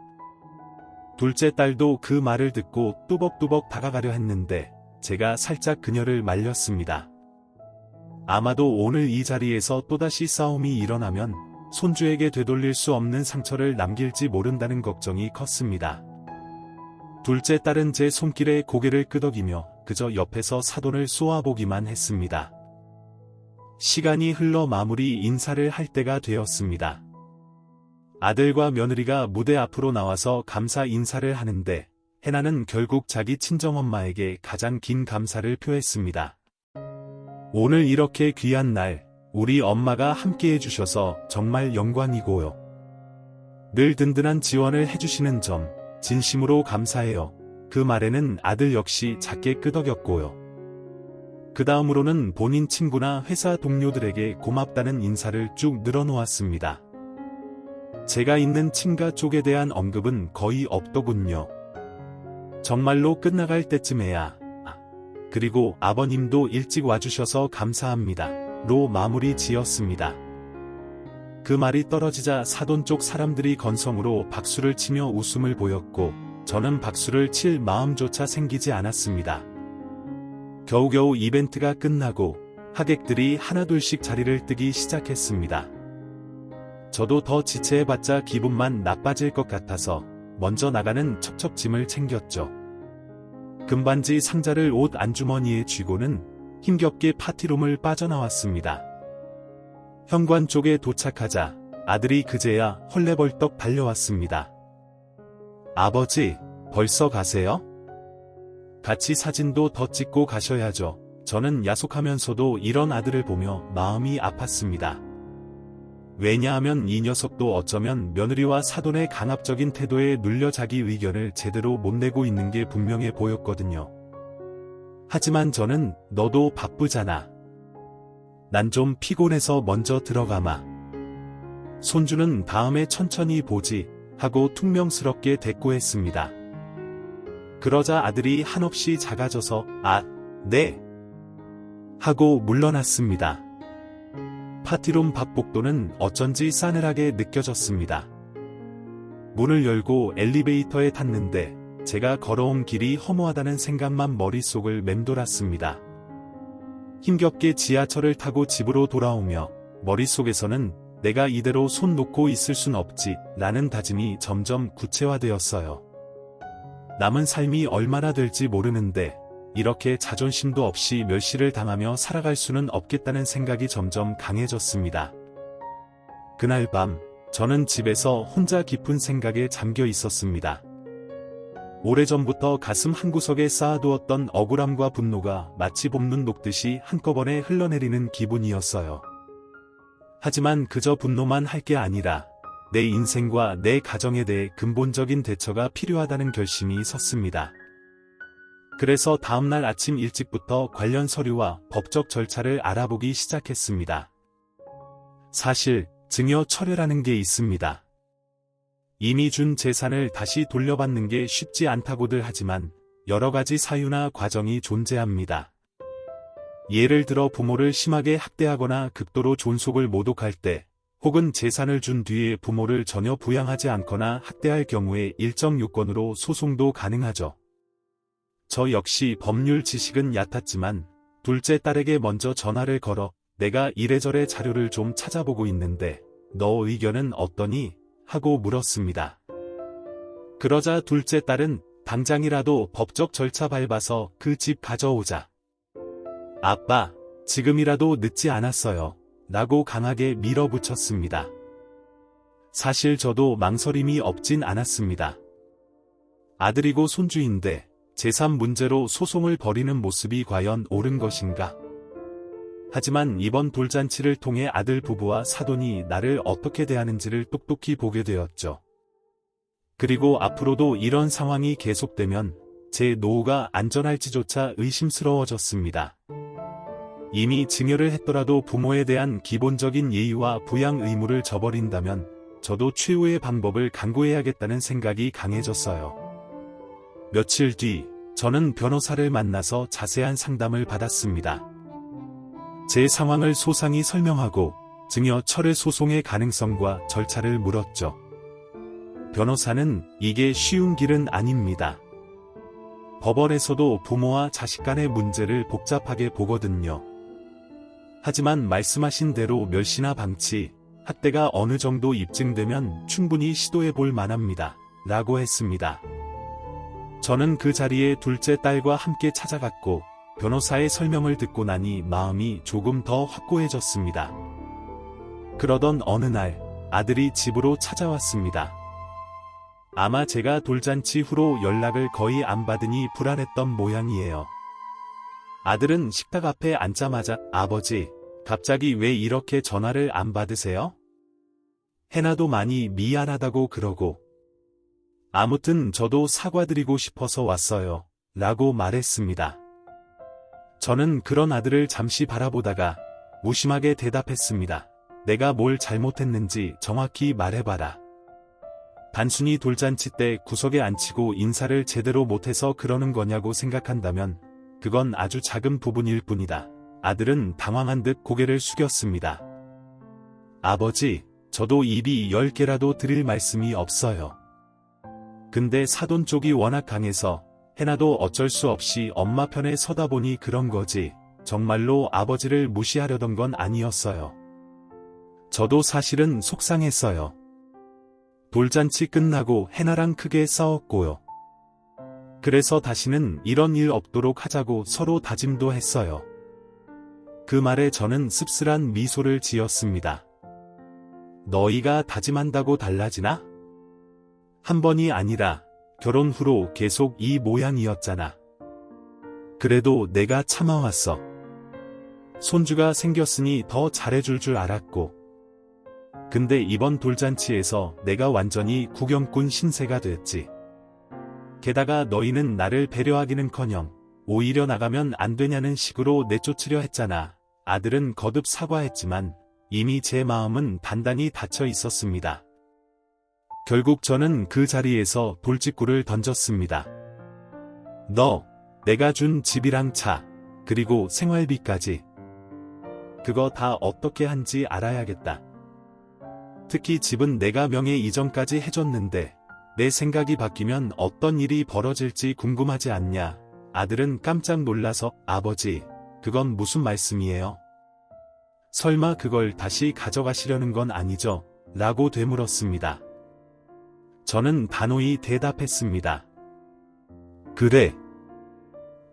둘째 딸도 그 말을 듣고 뚜벅뚜벅 다가가려 했는데 제가 살짝 그녀를 말렸습니다. 아마도 오늘 이 자리에서 또다시 싸움이 일어나면 손주에게 되돌릴 수 없는 상처를 남길지 모른다는 걱정이 컸습니다. 둘째 딸은 제 손길에 고개를 끄덕이며 그저 옆에서 사돈을 쏘아보기만 했습니다. 시간이 흘러 마무리 인사를 할 때가 되었습니다. 아들과 며느리가 무대 앞으로 나와서 감사 인사를 하는데 해나는 결국 자기 친정엄마에게 가장 긴 감사를 표했습니다. 오늘 이렇게 귀한 날 우리 엄마가 함께해 주셔서 정말 영광이고요. 늘 든든한 지원을 해주시는 점 진심으로 감사해요. 그 말에는 아들 역시 작게 끄덕였고요. 그 다음으로는 본인 친구나 회사 동료들에게 고맙다는 인사를 쭉 늘어놓았습니다. 제가 있는 친가 쪽에 대한 언급은 거의 없더군요. 정말로 끝나갈 때쯤에야 그리고 아버님도 일찍 와주셔서 감사합니다. 로 마무리 지었습니다. 그 말이 떨어지자 사돈 쪽 사람들이 건성으로 박수를 치며 웃음을 보였고 저는 박수를 칠 마음조차 생기지 않았습니다. 겨우겨우 이벤트가 끝나고 하객들이 하나둘씩 자리를 뜨기 시작했습니다. 저도 더 지체해봤자 기분만 나빠질 것 같아서 먼저 나가는 척척짐을 챙겼죠. 금반지 상자를 옷 안주머니에 쥐고는 힘겹게 파티룸을 빠져나왔습니다. 현관 쪽에 도착하자 아들이 그제야 헐레벌떡 달려왔습니다. 아버지, 벌써 가세요? 같이 사진도 더 찍고 가셔야죠. 저는 야속하면서도 이런 아들을 보며 마음이 아팠습니다. 왜냐하면 이 녀석도 어쩌면 며느리와 사돈의 강압적인 태도에 눌려 자기 의견을 제대로 못 내고 있는 게 분명해 보였거든요. 하지만 저는 너도 바쁘잖아. 난 좀 피곤해서 먼저 들어가마. 손주는 다음에 천천히 보지 하고 퉁명스럽게 대꾸했습니다. 그러자 아들이 한없이 작아져서 아, 네. 하고 물러났습니다. 파티룸 밖복도는 어쩐지 싸늘하게 느껴졌습니다. 문을 열고 엘리베이터에 탔는데 제가 걸어온 길이 허무하다는 생각만 머릿속을 맴돌았습니다. 힘겹게 지하철을 타고 집으로 돌아오며 머릿속에서는 내가 이대로 손 놓고 있을 순 없지 라는 다짐이 점점 구체화되었어요. 남은 삶이 얼마나 될지 모르는데 이렇게 자존심도 없이 멸시를 당하며 살아갈 수는 없겠다는 생각이 점점 강해졌습니다. 그날 밤 저는 집에서 혼자 깊은 생각에 잠겨 있었습니다. 오래전부터 가슴 한구석에 쌓아두었던 억울함과 분노가 마치 봄눈 녹듯이 한꺼번에 흘러내리는 기분이었어요. 하지만 그저 분노만 할 게 아니라 내 인생과 내 가정에 대해 근본적인 대처가 필요하다는 결심이 섰습니다. 그래서 다음날 아침 일찍부터 관련 서류와 법적 절차를 알아보기 시작했습니다. 사실 증여 철회라는 게 있습니다. 이미 준 재산을 다시 돌려받는 게 쉽지 않다고들 하지만 여러 가지 사유나 과정이 존재합니다. 예를 들어 부모를 심하게 학대하거나 극도로 존속을 모독할 때, 혹은 재산을 준 뒤에 부모를 전혀 부양하지 않거나 학대할 경우에 일정 요건으로 소송도 가능하죠. 저 역시 법률 지식은 얕았지만 둘째 딸에게 먼저 전화를 걸어 내가 이래저래 자료를 좀 찾아보고 있는데 너 의견은 어떠니? 하고 물었습니다. 그러자 둘째 딸은 당장이라도 법적 절차 밟아서 그 집 가져오자. 아빠, 지금이라도 늦지 않았어요. 라고 강하게 밀어붙였습니다. 사실 저도 망설임이 없진 않았습니다. 아들이고 손주인데 재산 문제로 소송을 벌이는 모습이 과연 옳은 것인가? 하지만 이번 돌잔치를 통해 아들 부부와 사돈이 나를 어떻게 대하는지를 똑똑히 보게 되었죠. 그리고 앞으로도 이런 상황이 계속되면 제 노후가 안전할지조차 의심스러워졌습니다. 이미 증여를 했더라도 부모에 대한 기본적인 예의와 부양 의무를 저버린다면 저도 최후의 방법을 강구해야겠다는 생각이 강해졌어요. 며칠 뒤 저는 변호사를 만나서 자세한 상담을 받았습니다. 제 상황을 소상히 설명하고 증여 철회 소송의 가능성과 절차를 물었죠. 변호사는 이게 쉬운 길은 아닙니다. 법원에서도 부모와 자식 간의 문제를 복잡하게 보거든요. 하지만 말씀하신 대로 멸시나 방치, 학대가 어느 정도 입증되면 충분히 시도해 볼 만합니다. 라고 했습니다. 저는 그 자리에 둘째 딸과 함께 찾아갔고 변호사의 설명을 듣고 나니 마음이 조금 더 확고해졌습니다. 그러던 어느 날 아들이 집으로 찾아왔습니다. 아마 제가 돌잔치 후로 연락을 거의 안 받으니 불안했던 모양이에요. 아들은 식탁 앞에 앉자마자 아버지, 갑자기 왜 이렇게 전화를 안 받으세요? 해나도 많이 미안하다고 그러고 아무튼 저도 사과드리고 싶어서 왔어요. 라고 말했습니다. 저는 그런 아들을 잠시 바라보다가 무심하게 대답했습니다. 내가 뭘 잘못했는지 정확히 말해봐라. 단순히 돌잔치 때 구석에 앉히고 인사를 제대로 못해서 그러는 거냐고 생각한다면 그건 아주 작은 부분일 뿐이다. 아들은 당황한 듯 고개를 숙였습니다. 아버지, 저도 입이 10개라도 드릴 말씀이 없어요. 근데 사돈 쪽이 워낙 강해서 해나도 어쩔 수 없이 엄마 편에 서다 보니 그런 거지 정말로 아버지를 무시하려던 건 아니었어요. 저도 사실은 속상했어요. 돌잔치 끝나고 해나랑 크게 싸웠고요. 그래서 다시는 이런 일 없도록 하자고 서로 다짐도 했어요. 그 말에 저는 씁쓸한 미소를 지었습니다. 너희가 다짐한다고 달라지나? 한 번이 아니라 결혼 후로 계속 이 모양이었잖아. 그래도 내가 참아왔어. 손주가 생겼으니 더 잘해줄 줄 알았고 근데 이번 돌잔치에서 내가 완전히 구경꾼 신세가 됐지. 게다가 너희는 나를 배려하기는커녕 오히려 나가면 안 되냐는 식으로 내쫓으려 했잖아. 아들은 거듭 사과했지만 이미 제 마음은 단단히 닫혀 있었습니다. 결국 저는 그 자리에서 돌직구를 던졌습니다. 내가 준 집이랑 차, 그리고 생활비까지. 그거 다 어떻게 한지 알아야겠다. 특히 집은 내가 명예 이전까지 해줬는데 내 생각이 바뀌면 어떤 일이 벌어질지 궁금하지 않냐. 아들은 깜짝 놀라서 아버지, 그건 무슨 말씀이에요? 설마 그걸 다시 가져가시려는 건 아니죠? 라고 되물었습니다. 저는 단호히 대답했습니다. 그래.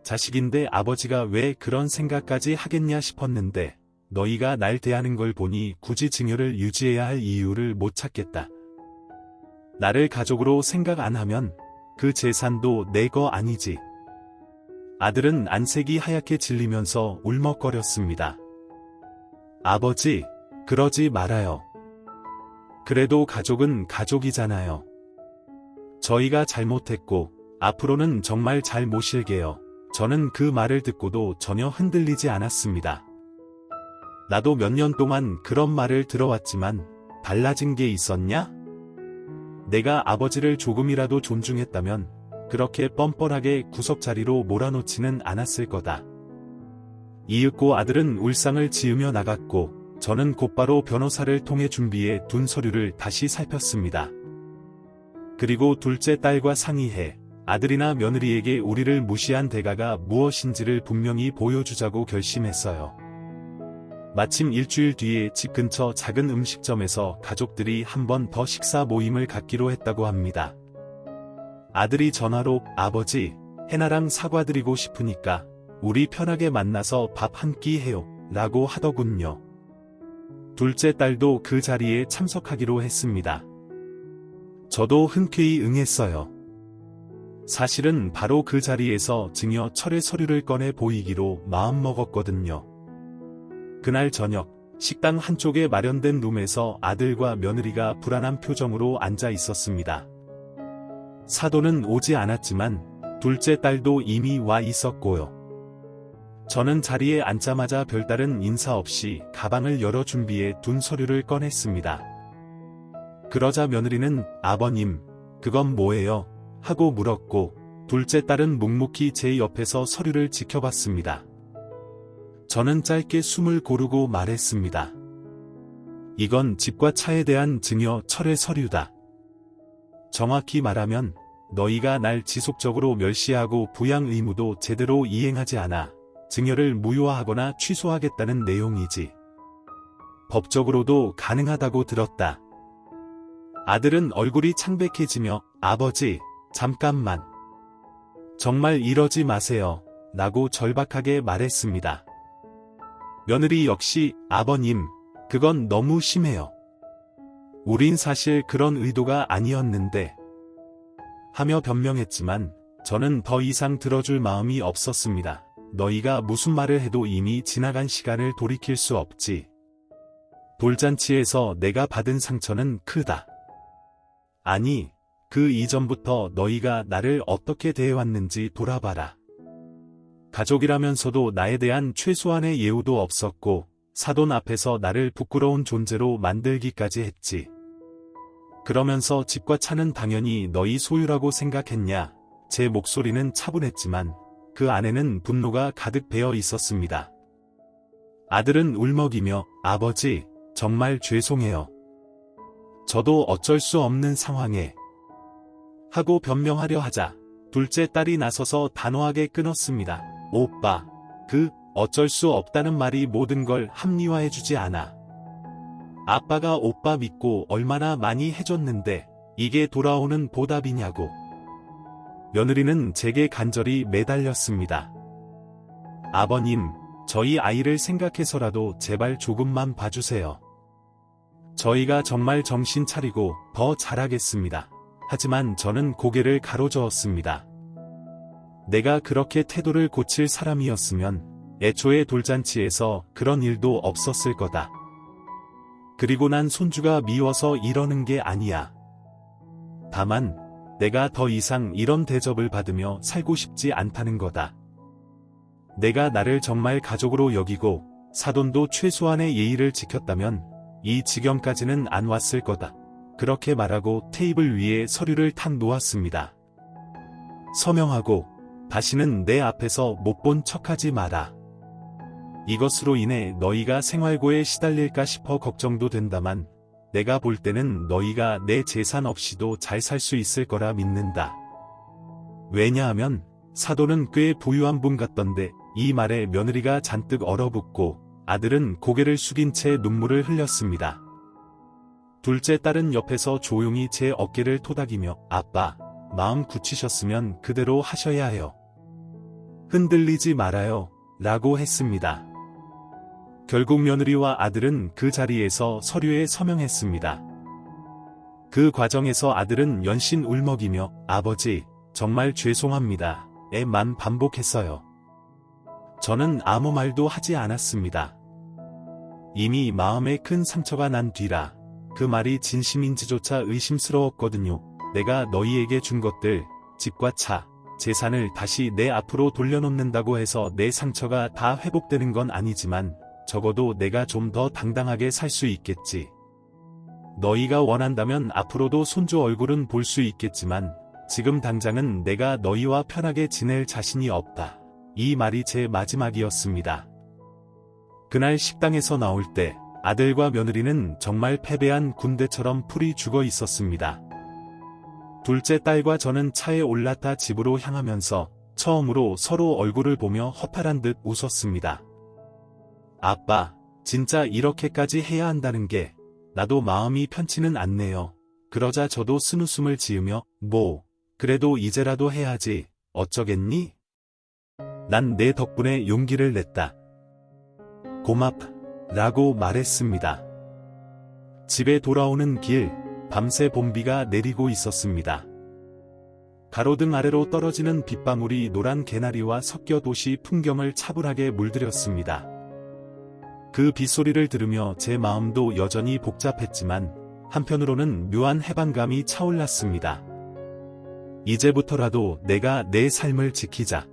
자식인데 아버지가 왜 그런 생각까지 하겠냐 싶었는데 너희가 날 대하는 걸 보니 굳이 증여를 유지해야 할 이유를 못 찾겠다. 나를 가족으로 생각 안 하면 그 재산도 내 거 아니지. 아들은 안색이 하얗게 질리면서 울먹거렸습니다. 아버지, 그러지 말아요. 그래도 가족은 가족이잖아요. 저희가 잘못했고 앞으로는 정말 잘 모실게요. 저는 그 말을 듣고도 전혀 흔들리지 않았습니다. 나도 몇 년 동안 그런 말을 들어왔지만 달라진 게 있었냐? 내가 아버지를 조금이라도 존중했다면 그렇게 뻔뻔하게 구석자리로 몰아놓지는 않았을 거다. 이윽고 아들은 울상을 지으며 나갔고 저는 곧바로 변호사를 통해 준비해 둔 서류를 다시 살폈습니다. 그리고 둘째 딸과 상의해 아들이나 며느리에게 우리를 무시한 대가가 무엇인지를 분명히 보여주자고 결심했어요. 마침 일주일 뒤에 집 근처 작은 음식점에서 가족들이 한 번 더 식사 모임을 갖기로 했다고 합니다. 아들이 전화로 아버지, 해나랑 사과드리고 싶으니까 우리 편하게 만나서 밥 한 끼 해요 라고 하더군요. 둘째 딸도 그 자리에 참석하기로 했습니다. 저도 흔쾌히 응했어요. 사실은 바로 그 자리에서 증여 철회 서류를 꺼내 보이기로 마음먹었거든요. 그날 저녁, 식당 한쪽에 마련된 룸에서 아들과 며느리가 불안한 표정으로 앉아 있었습니다. 사돈은 오지 않았지만 둘째 딸도 이미 와 있었고요. 저는 자리에 앉자마자 별다른 인사 없이 가방을 열어 준비해 둔 서류를 꺼냈습니다. 그러자 며느리는 아버님, 그건 뭐예요? 하고 물었고 둘째 딸은 묵묵히 제 옆에서 서류를 지켜봤습니다. 저는 짧게 숨을 고르고 말했습니다. 이건 집과 차에 대한 증여 철회 서류다. 정확히 말하면 너희가 날 지속적으로 멸시하고 부양 의무도 제대로 이행하지 않아 증여를 무효화하거나 취소하겠다는 내용이지. 법적으로도 가능하다고 들었다. 아들은 얼굴이 창백해지며 아버지, 잠깐만. 정말 이러지 마세요. 라고 절박하게 말했습니다. 며느리 역시 아버님, 그건 너무 심해요. 우린 사실 그런 의도가 아니었는데 하며 변명했지만 저는 더 이상 들어줄 마음이 없었습니다. 너희가 무슨 말을 해도 이미 지나간 시간을 돌이킬 수 없지. 돌잔치에서 내가 받은 상처는 크다. 아니, 그 이전부터 너희가 나를 어떻게 대해왔는지 돌아봐라. 가족이라면서도 나에 대한 최소한의 예우도 없었고 사돈 앞에서 나를 부끄러운 존재로 만들기까지 했지. 그러면서 집과 차는 당연히 너희 소유라고 생각했냐? 제 목소리는 차분했지만 그 안에는 분노가 가득 배어 있었습니다. 아들은 울먹이며 아버지, 정말 죄송해요. 저도 어쩔 수 없는 상황에 하고 변명하려 하자 둘째 딸이 나서서 단호하게 끊었습니다. 오빠, 그 어쩔 수 없다는 말이 모든 걸 합리화해주지 않아. 아빠가 오빠 믿고 얼마나 많이 해줬는데 이게 돌아오는 보답이냐고. 며느리는 제게 간절히 매달렸습니다. 아버님, 저희 아이를 생각해서라도 제발 조금만 봐주세요. 저희가 정말 정신 차리고 더 잘하겠습니다. 하지만 저는 고개를 가로저었습니다. 내가 그렇게 태도를 고칠 사람이었으면 애초에 돌잔치에서 그런 일도 없었을 거다. 그리고 난 손주가 미워서 이러는 게 아니야. 다만 내가 더 이상 이런 대접을 받으며 살고 싶지 않다는 거다. 내가 나를 정말 가족으로 여기고 사돈도 최소한의 예의를 지켰다면 이 지경까지는 안 왔을 거다. 그렇게 말하고 테이블 위에 서류를 탁 놓았습니다. 서명하고 다시는 내 앞에서 못 본 척하지 마라. 이것으로 인해 너희가 생활고에 시달릴까 싶어 걱정도 된다만 내가 볼 때는 너희가 내 재산 없이도 잘 살 수 있을 거라 믿는다. 왜냐하면 사돈은 꽤 부유한 분 같던데 이 말에 며느리가 잔뜩 얼어붙고 아들은 고개를 숙인 채 눈물을 흘렸습니다. 둘째 딸은 옆에서 조용히 제 어깨를 토닥이며 아빠, 마음 굳히셨으면 그대로 하셔야 해요. 흔들리지 말아요. 라고 했습니다. 결국 며느리와 아들은 그 자리에서 서류에 서명했습니다. 그 과정에서 아들은 연신 울먹이며 아버지, 정말 죄송합니다. 만 반복했어요. 저는 아무 말도 하지 않았습니다. 이미 마음에 큰 상처가 난 뒤라 그 말이 진심인지조차 의심스러웠거든요. 내가 너희에게 준 것들, 집과 차, 재산을 다시 내 앞으로 돌려놓는다고 해서 내 상처가 다 회복되는 건 아니지만 적어도 내가 좀 더 당당하게 살 수 있겠지. 너희가 원한다면 앞으로도 손주 얼굴은 볼 수 있겠지만 지금 당장은 내가 너희와 편하게 지낼 자신이 없다. 이 말이 제 마지막이었습니다. 그날 식당에서 나올 때 아들과 며느리는 정말 패배한 군대처럼 풀이 죽어 있었습니다. 둘째 딸과 저는 차에 올라타 집으로 향하면서 처음으로 서로 얼굴을 보며 허탈한 듯 웃었습니다. 아빠, 진짜 이렇게까지 해야 한다는 게 나도 마음이 편치는 않네요. 그러자 저도 쓴웃음을 지으며 그래도 이제라도 해야지 어쩌겠니? 난 내 덕분에 용기를 냈다. 라고 말했습니다. 집에 돌아오는 길, 밤새 봄비가 내리고 있었습니다. 가로등 아래로 떨어지는 빗방울이 노란 개나리와 섞여 도시 풍경을 차분하게 물들였습니다. 그 빗소리를 들으며 제 마음도 여전히 복잡했지만 한편으로는 묘한 해방감이 차올랐습니다. 이제부터라도 내가 내 삶을 지키자.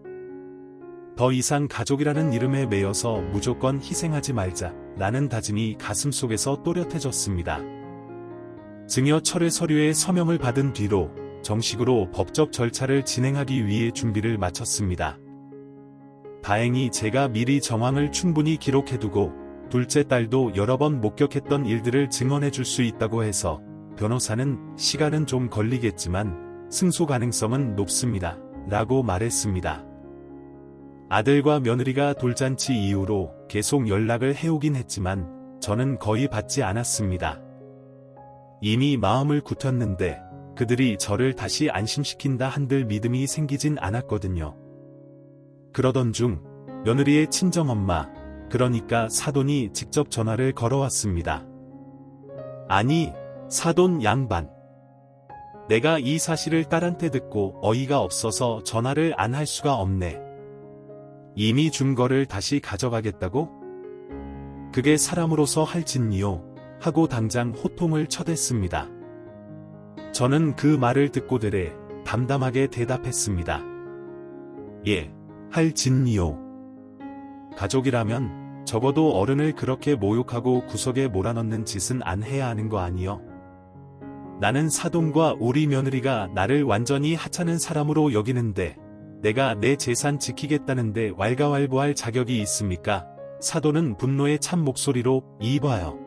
더 이상 가족이라는 이름에 매여서 무조건 희생하지 말자 라는 다짐이 가슴속에서 또렷해졌습니다. 증여 철회 서류에 서명을 받은 뒤로 정식으로 법적 절차를 진행하기 위해 준비를 마쳤습니다. 다행히 제가 미리 정황을 충분히 기록해두고 둘째 딸도 여러 번 목격했던 일들을 증언해줄 수 있다고 해서 변호사는 시간은 좀 걸리겠지만 승소 가능성은 높습니다. 라고 말했습니다. 아들과 며느리가 돌잔치 이후로 계속 연락을 해오긴 했지만 저는 거의 받지 않았습니다. 이미 마음을 굳혔는데 그들이 저를 다시 안심시킨다 한들 믿음이 생기진 않았거든요. 그러던 중 며느리의 친정엄마, 그러니까 사돈이 직접 전화를 걸어왔습니다. 아니, 사돈 양반. 내가 이 사실을 딸한테 듣고 어이가 없어서 전화를 안 할 수가 없네. 이미 준 거를 다시 가져가겠다고? 그게 사람으로서 할 짓이요? 하고 당장 호통을 쳐댔습니다. 저는 그 말을 듣고 되레 담담하게 대답했습니다. 예, 할 짓이요. 가족이라면 적어도 어른을 그렇게 모욕하고 구석에 몰아넣는 짓은 안 해야 하는 거 아니요? 나는 사돈과 우리 며느리가 나를 완전히 하찮은 사람으로 여기는데 내가 내 재산 지키겠다는데 왈가왈부할 자격이 있습니까? 사돈은 분노에 찬 목소리로 이봐요.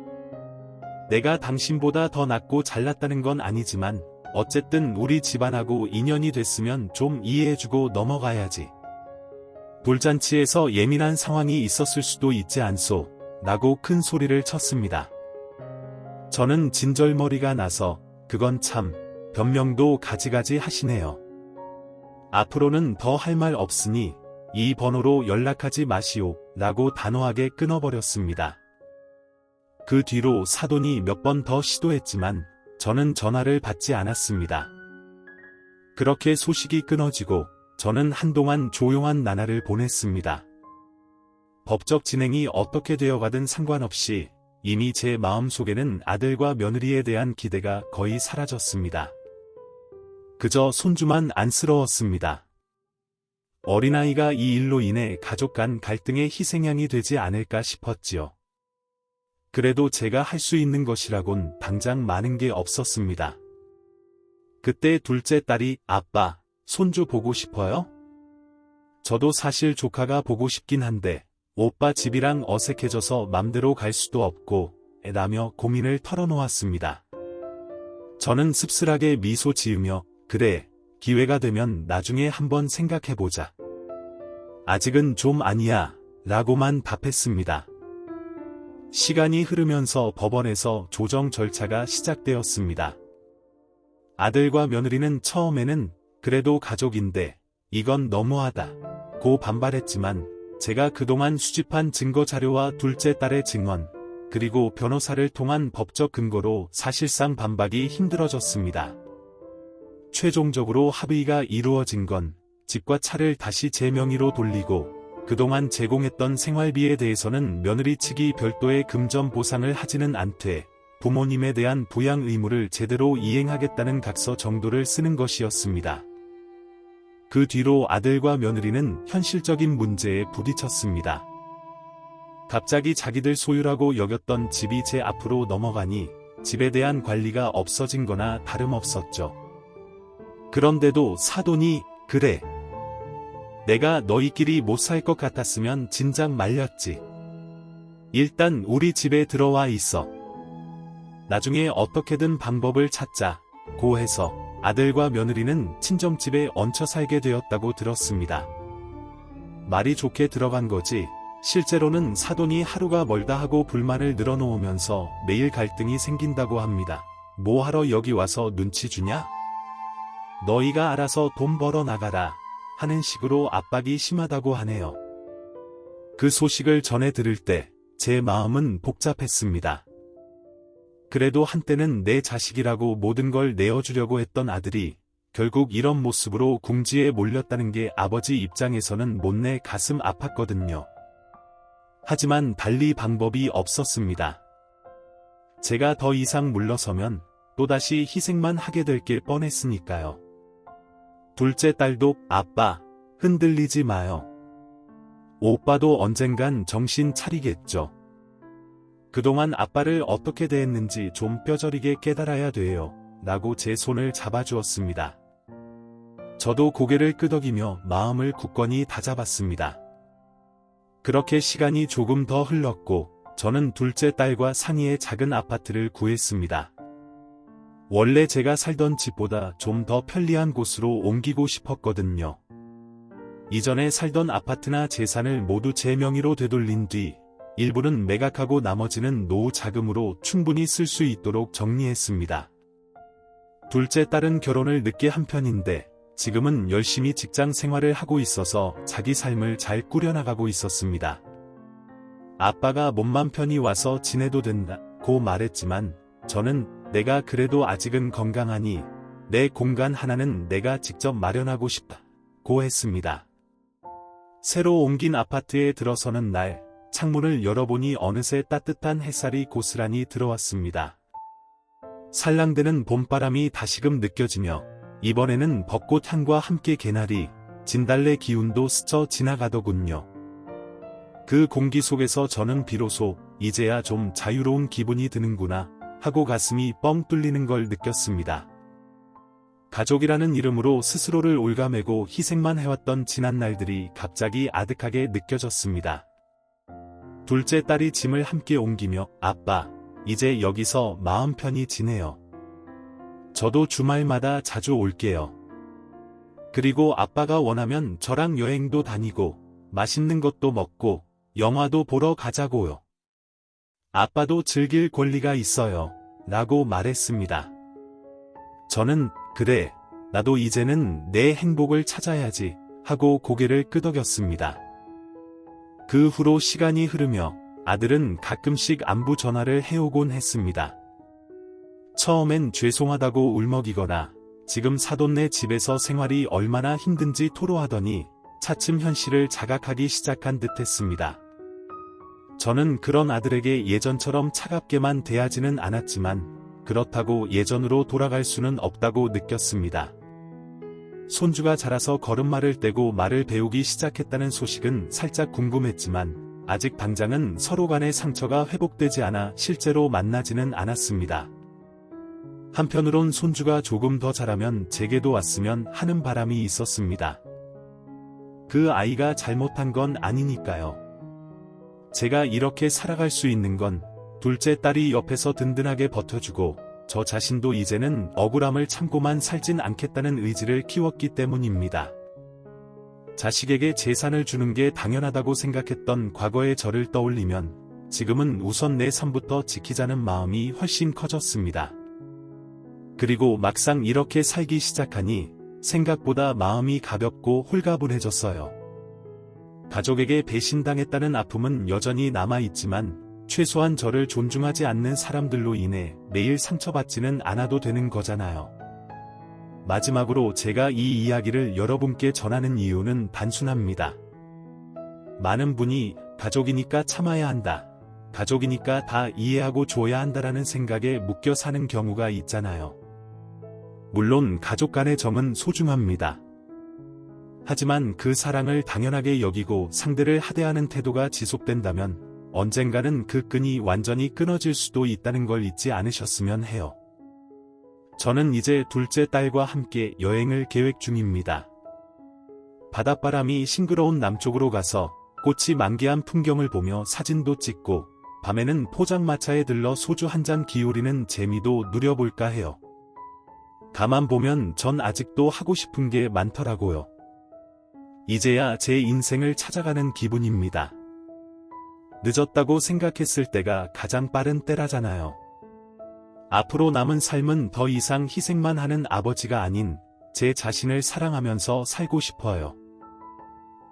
내가 당신보다 더 낫고 잘났다는 건 아니지만 어쨌든 우리 집안하고 인연이 됐으면 좀 이해해주고 넘어가야지. 돌잔치에서 예민한 상황이 있었을 수도 있지 않소? 라고 큰 소리를 쳤습니다. 저는 진절머리가 나서 그건 참 변명도 가지가지 하시네요. 앞으로는 더 할 말 없으니 이 번호로 연락하지 마시오 라고 단호하게 끊어버렸습니다. 그 뒤로 사돈이 몇 번 더 시도했지만 저는 전화를 받지 않았습니다. 그렇게 소식이 끊어지고 저는 한동안 조용한 나날을 보냈습니다. 법적 진행이 어떻게 되어가든 상관없이 이미 제 마음속에는 아들과 며느리에 대한 기대가 거의 사라졌습니다. 그저 손주만 안쓰러웠습니다. 어린아이가 이 일로 인해 가족 간 갈등의 희생양이 되지 않을까 싶었지요. 그래도 제가 할 수 있는 것이라곤 당장 많은 게 없었습니다. 그때 둘째 딸이 "아빠, 손주 보고 싶어요?" 저도 사실 조카가 보고 싶긴 한데 오빠 집이랑 어색해져서 맘대로 갈 수도 없고 라며 고민을 털어놓았습니다. 저는 씁쓸하게 미소 지으며 "그래, 기회가 되면 나중에 한번 생각해보자. 아직은 좀 아니야 라고만 답했습니다. 시간이 흐르면서 법원에서 조정 절차가 시작되었습니다. 아들과 며느리는 처음에는 그래도 가족인데 이건 너무하다고 반발했지만 제가 그동안 수집한 증거 자료와 둘째 딸의 증언, 그리고 변호사를 통한 법적 근거로 사실상 반박이 힘들어졌습니다. 최종적으로 합의가 이루어진 건 집과 차를 다시 제 명의로 돌리고 그동안 제공했던 생활비에 대해서는 며느리 측이 별도의 금전 보상을 하지는 않되 부모님에 대한 부양 의무를 제대로 이행하겠다는 각서 정도를 쓰는 것이었습니다. 그 뒤로 아들과 며느리는 현실적인 문제에 부딪혔습니다. 갑자기 자기들 소유라고 여겼던 집이 제 앞으로 넘어가니 집에 대한 관리가 없어진 거나 다름없었죠. 그런데도 사돈이 "그래, 내가 너희끼리 못 살 것 같았으면 진작 말렸지. 일단 우리 집에 들어와 있어. 나중에 어떻게든 방법을 찾자"고 해서 아들과 며느리는 친정집에 얹혀 살게 되었다고 들었습니다. 말이 좋게 들어간 거지 실제로는 사돈이 하루가 멀다 하고 불만을 늘어놓으면서 매일 갈등이 생긴다고 합니다. "뭐하러 여기 와서 눈치 주냐? 너희가 알아서 돈 벌어 나가라" 하는 식으로 압박이 심하다고 하네요. 그 소식을 전해 들을 때 제 마음은 복잡했습니다. 그래도 한때는 내 자식이라고 모든 걸 내어주려고 했던 아들이 결국 이런 모습으로 궁지에 몰렸다는 게 아버지 입장에서는 못내 가슴 아팠거든요. 하지만 달리 방법이 없었습니다. 제가 더 이상 물러서면 또다시 희생만 하게 될 게 뻔했으니까요. 둘째 딸도 "아빠, 흔들리지 마요. 오빠도 언젠간 정신 차리겠죠. 그동안 아빠를 어떻게 대했는지 좀 뼈저리게 깨달아야 돼요 라고 제 손을 잡아주었습니다. 저도 고개를 끄덕이며 마음을 굳건히 다잡았습니다. 그렇게 시간이 조금 더 흘렀고 저는 둘째 딸과 상의해 작은 아파트를 구했습니다. 원래 제가 살던 집보다 좀 더 편리한 곳으로 옮기고 싶었거든요. 이전에 살던 아파트나 재산을 모두 제 명의로 되돌린 뒤 일부는 매각하고 나머지는 노후 자금으로 충분히 쓸 수 있도록 정리했습니다. 둘째 딸은 결혼을 늦게 한 편인데 지금은 열심히 직장 생활을 하고 있어서 자기 삶을 잘 꾸려나가고 있었습니다. 아빠가 몸만 편히 와서 지내도 된다고 말했지만 저는 내가 그래도 아직은 건강하니 내 공간 하나는 내가 직접 마련하고 싶다고 했습니다. 새로 옮긴 아파트에 들어서는 날 창문을 열어보니 어느새 따뜻한 햇살이 고스란히 들어왔습니다. 살랑대는 봄바람이 다시금 느껴지며 이번에는 벚꽃 향과 함께 개나리, 진달래 기운도 스쳐 지나가더군요. 그 공기 속에서 저는 비로소 이제야 좀 자유로운 기분이 드는구나 하고 가슴이 뻥 뚫리는 걸 느꼈습니다. 가족이라는 이름으로 스스로를 옭아매고 희생만 해왔던 지난 날들이 갑자기 아득하게 느껴졌습니다. 둘째 딸이 짐을 함께 옮기며 "아빠, 이제 여기서 마음 편히 지내요. 저도 주말마다 자주 올게요. 그리고 아빠가 원하면 저랑 여행도 다니고 맛있는 것도 먹고 영화도 보러 가자고요. 아빠도 즐길 권리가 있어요." 라고 말했습니다. 저는 "그래, 나도 이제는 내 행복을 찾아야지" 하고 고개를 끄덕였습니다. 그 후로 시간이 흐르며 아들은 가끔씩 안부 전화를 해오곤 했습니다. 처음엔 죄송하다고 울먹이거나 지금 사돈네 집에서 생활이 얼마나 힘든지 토로하더니 차츰 현실을 자각하기 시작한 듯 했습니다. 저는 그런 아들에게 예전처럼 차갑게만 대하지는 않았지만 그렇다고 예전으로 돌아갈 수는 없다고 느꼈습니다. 손주가 자라서 걸음마를 떼고 말을 배우기 시작했다는 소식은 살짝 궁금했지만 아직 당장은 서로 간의 상처가 회복되지 않아 실제로 만나지는 않았습니다. 한편으론 손주가 조금 더 자라면 제게도 왔으면 하는 바람이 있었습니다. 그 아이가 잘못한 건 아니니까요. 제가 이렇게 살아갈 수 있는 건 둘째 딸이 옆에서 든든하게 버텨주고 저 자신도 이제는 억울함을 참고만 살진 않겠다는 의지를 키웠기 때문입니다. 자식에게 재산을 주는 게 당연하다고 생각했던 과거의 저를 떠올리면 지금은 우선 내 삶부터 지키자는 마음이 훨씬 커졌습니다. 그리고 막상 이렇게 살기 시작하니 생각보다 마음이 가볍고 홀가분해졌어요. 가족에게 배신당했다는 아픔은 여전히 남아있지만 최소한 저를 존중하지 않는 사람들로 인해 매일 상처받지는 않아도 되는 거잖아요. 마지막으로 제가 이 이야기를 여러분께 전하는 이유는 단순합니다. 많은 분이 가족이니까 참아야 한다. 가족이니까 다 이해하고 줘야 한다라는 생각에 묶여 사는 경우가 있잖아요. 물론 가족 간의 정은 소중합니다. 하지만 그 사랑을 당연하게 여기고 상대를 하대하는 태도가 지속된다면 언젠가는 그 끈이 완전히 끊어질 수도 있다는 걸 잊지 않으셨으면 해요. 저는 이제 둘째 딸과 함께 여행을 계획 중입니다. 바닷바람이 싱그러운 남쪽으로 가서 꽃이 만개한 풍경을 보며 사진도 찍고 밤에는 포장마차에 들러 소주 한 잔 기울이는 재미도 누려볼까 해요. 가만 보면 전 아직도 하고 싶은 게 많더라고요. 이제야 제 인생을 찾아가는 기분입니다. 늦었다고 생각했을 때가 가장 빠른 때라잖아요. 앞으로 남은 삶은 더 이상 희생만 하는 아버지가 아닌 제 자신을 사랑하면서 살고 싶어요.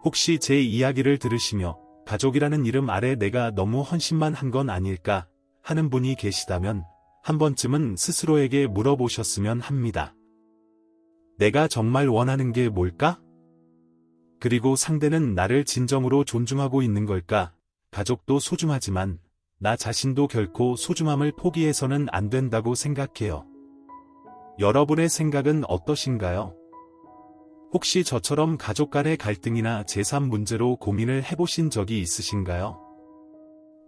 혹시 제 이야기를 들으시며 가족이라는 이름 아래 내가 너무 헌신만 한 건 아닐까 하는 분이 계시다면 한 번쯤은 스스로에게 물어보셨으면 합니다. 내가 정말 원하는 게 뭘까? 그리고 상대는 나를 진정으로 존중하고 있는 걸까? 가족도 소중하지만 나 자신도 결코 소중함을 포기해서는 안 된다고 생각해요. 여러분의 생각은 어떠신가요? 혹시 저처럼 가족 간의 갈등이나 재산 문제로 고민을 해보신 적이 있으신가요?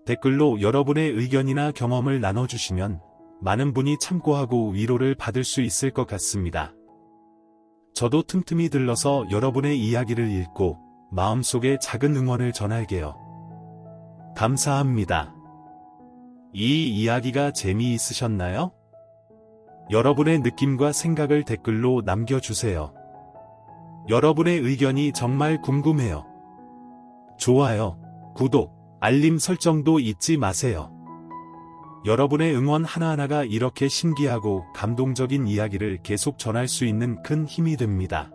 댓글로 여러분의 의견이나 경험을 나눠주시면 많은 분이 참고하고 위로를 받을 수 있을 것 같습니다. 저도 틈틈이 들러서 여러분의 이야기를 읽고 마음속에 작은 응원을 전할게요. 감사합니다. 이 이야기가 재미있으셨나요? 여러분의 느낌과 생각을 댓글로 남겨주세요. 여러분의 의견이 정말 궁금해요. 좋아요, 구독, 알림 설정도 잊지 마세요. 여러분의 응원 하나하나가 이렇게 신기하고 감동적인 이야기를 계속 전할 수 있는 큰 힘이 됩니다.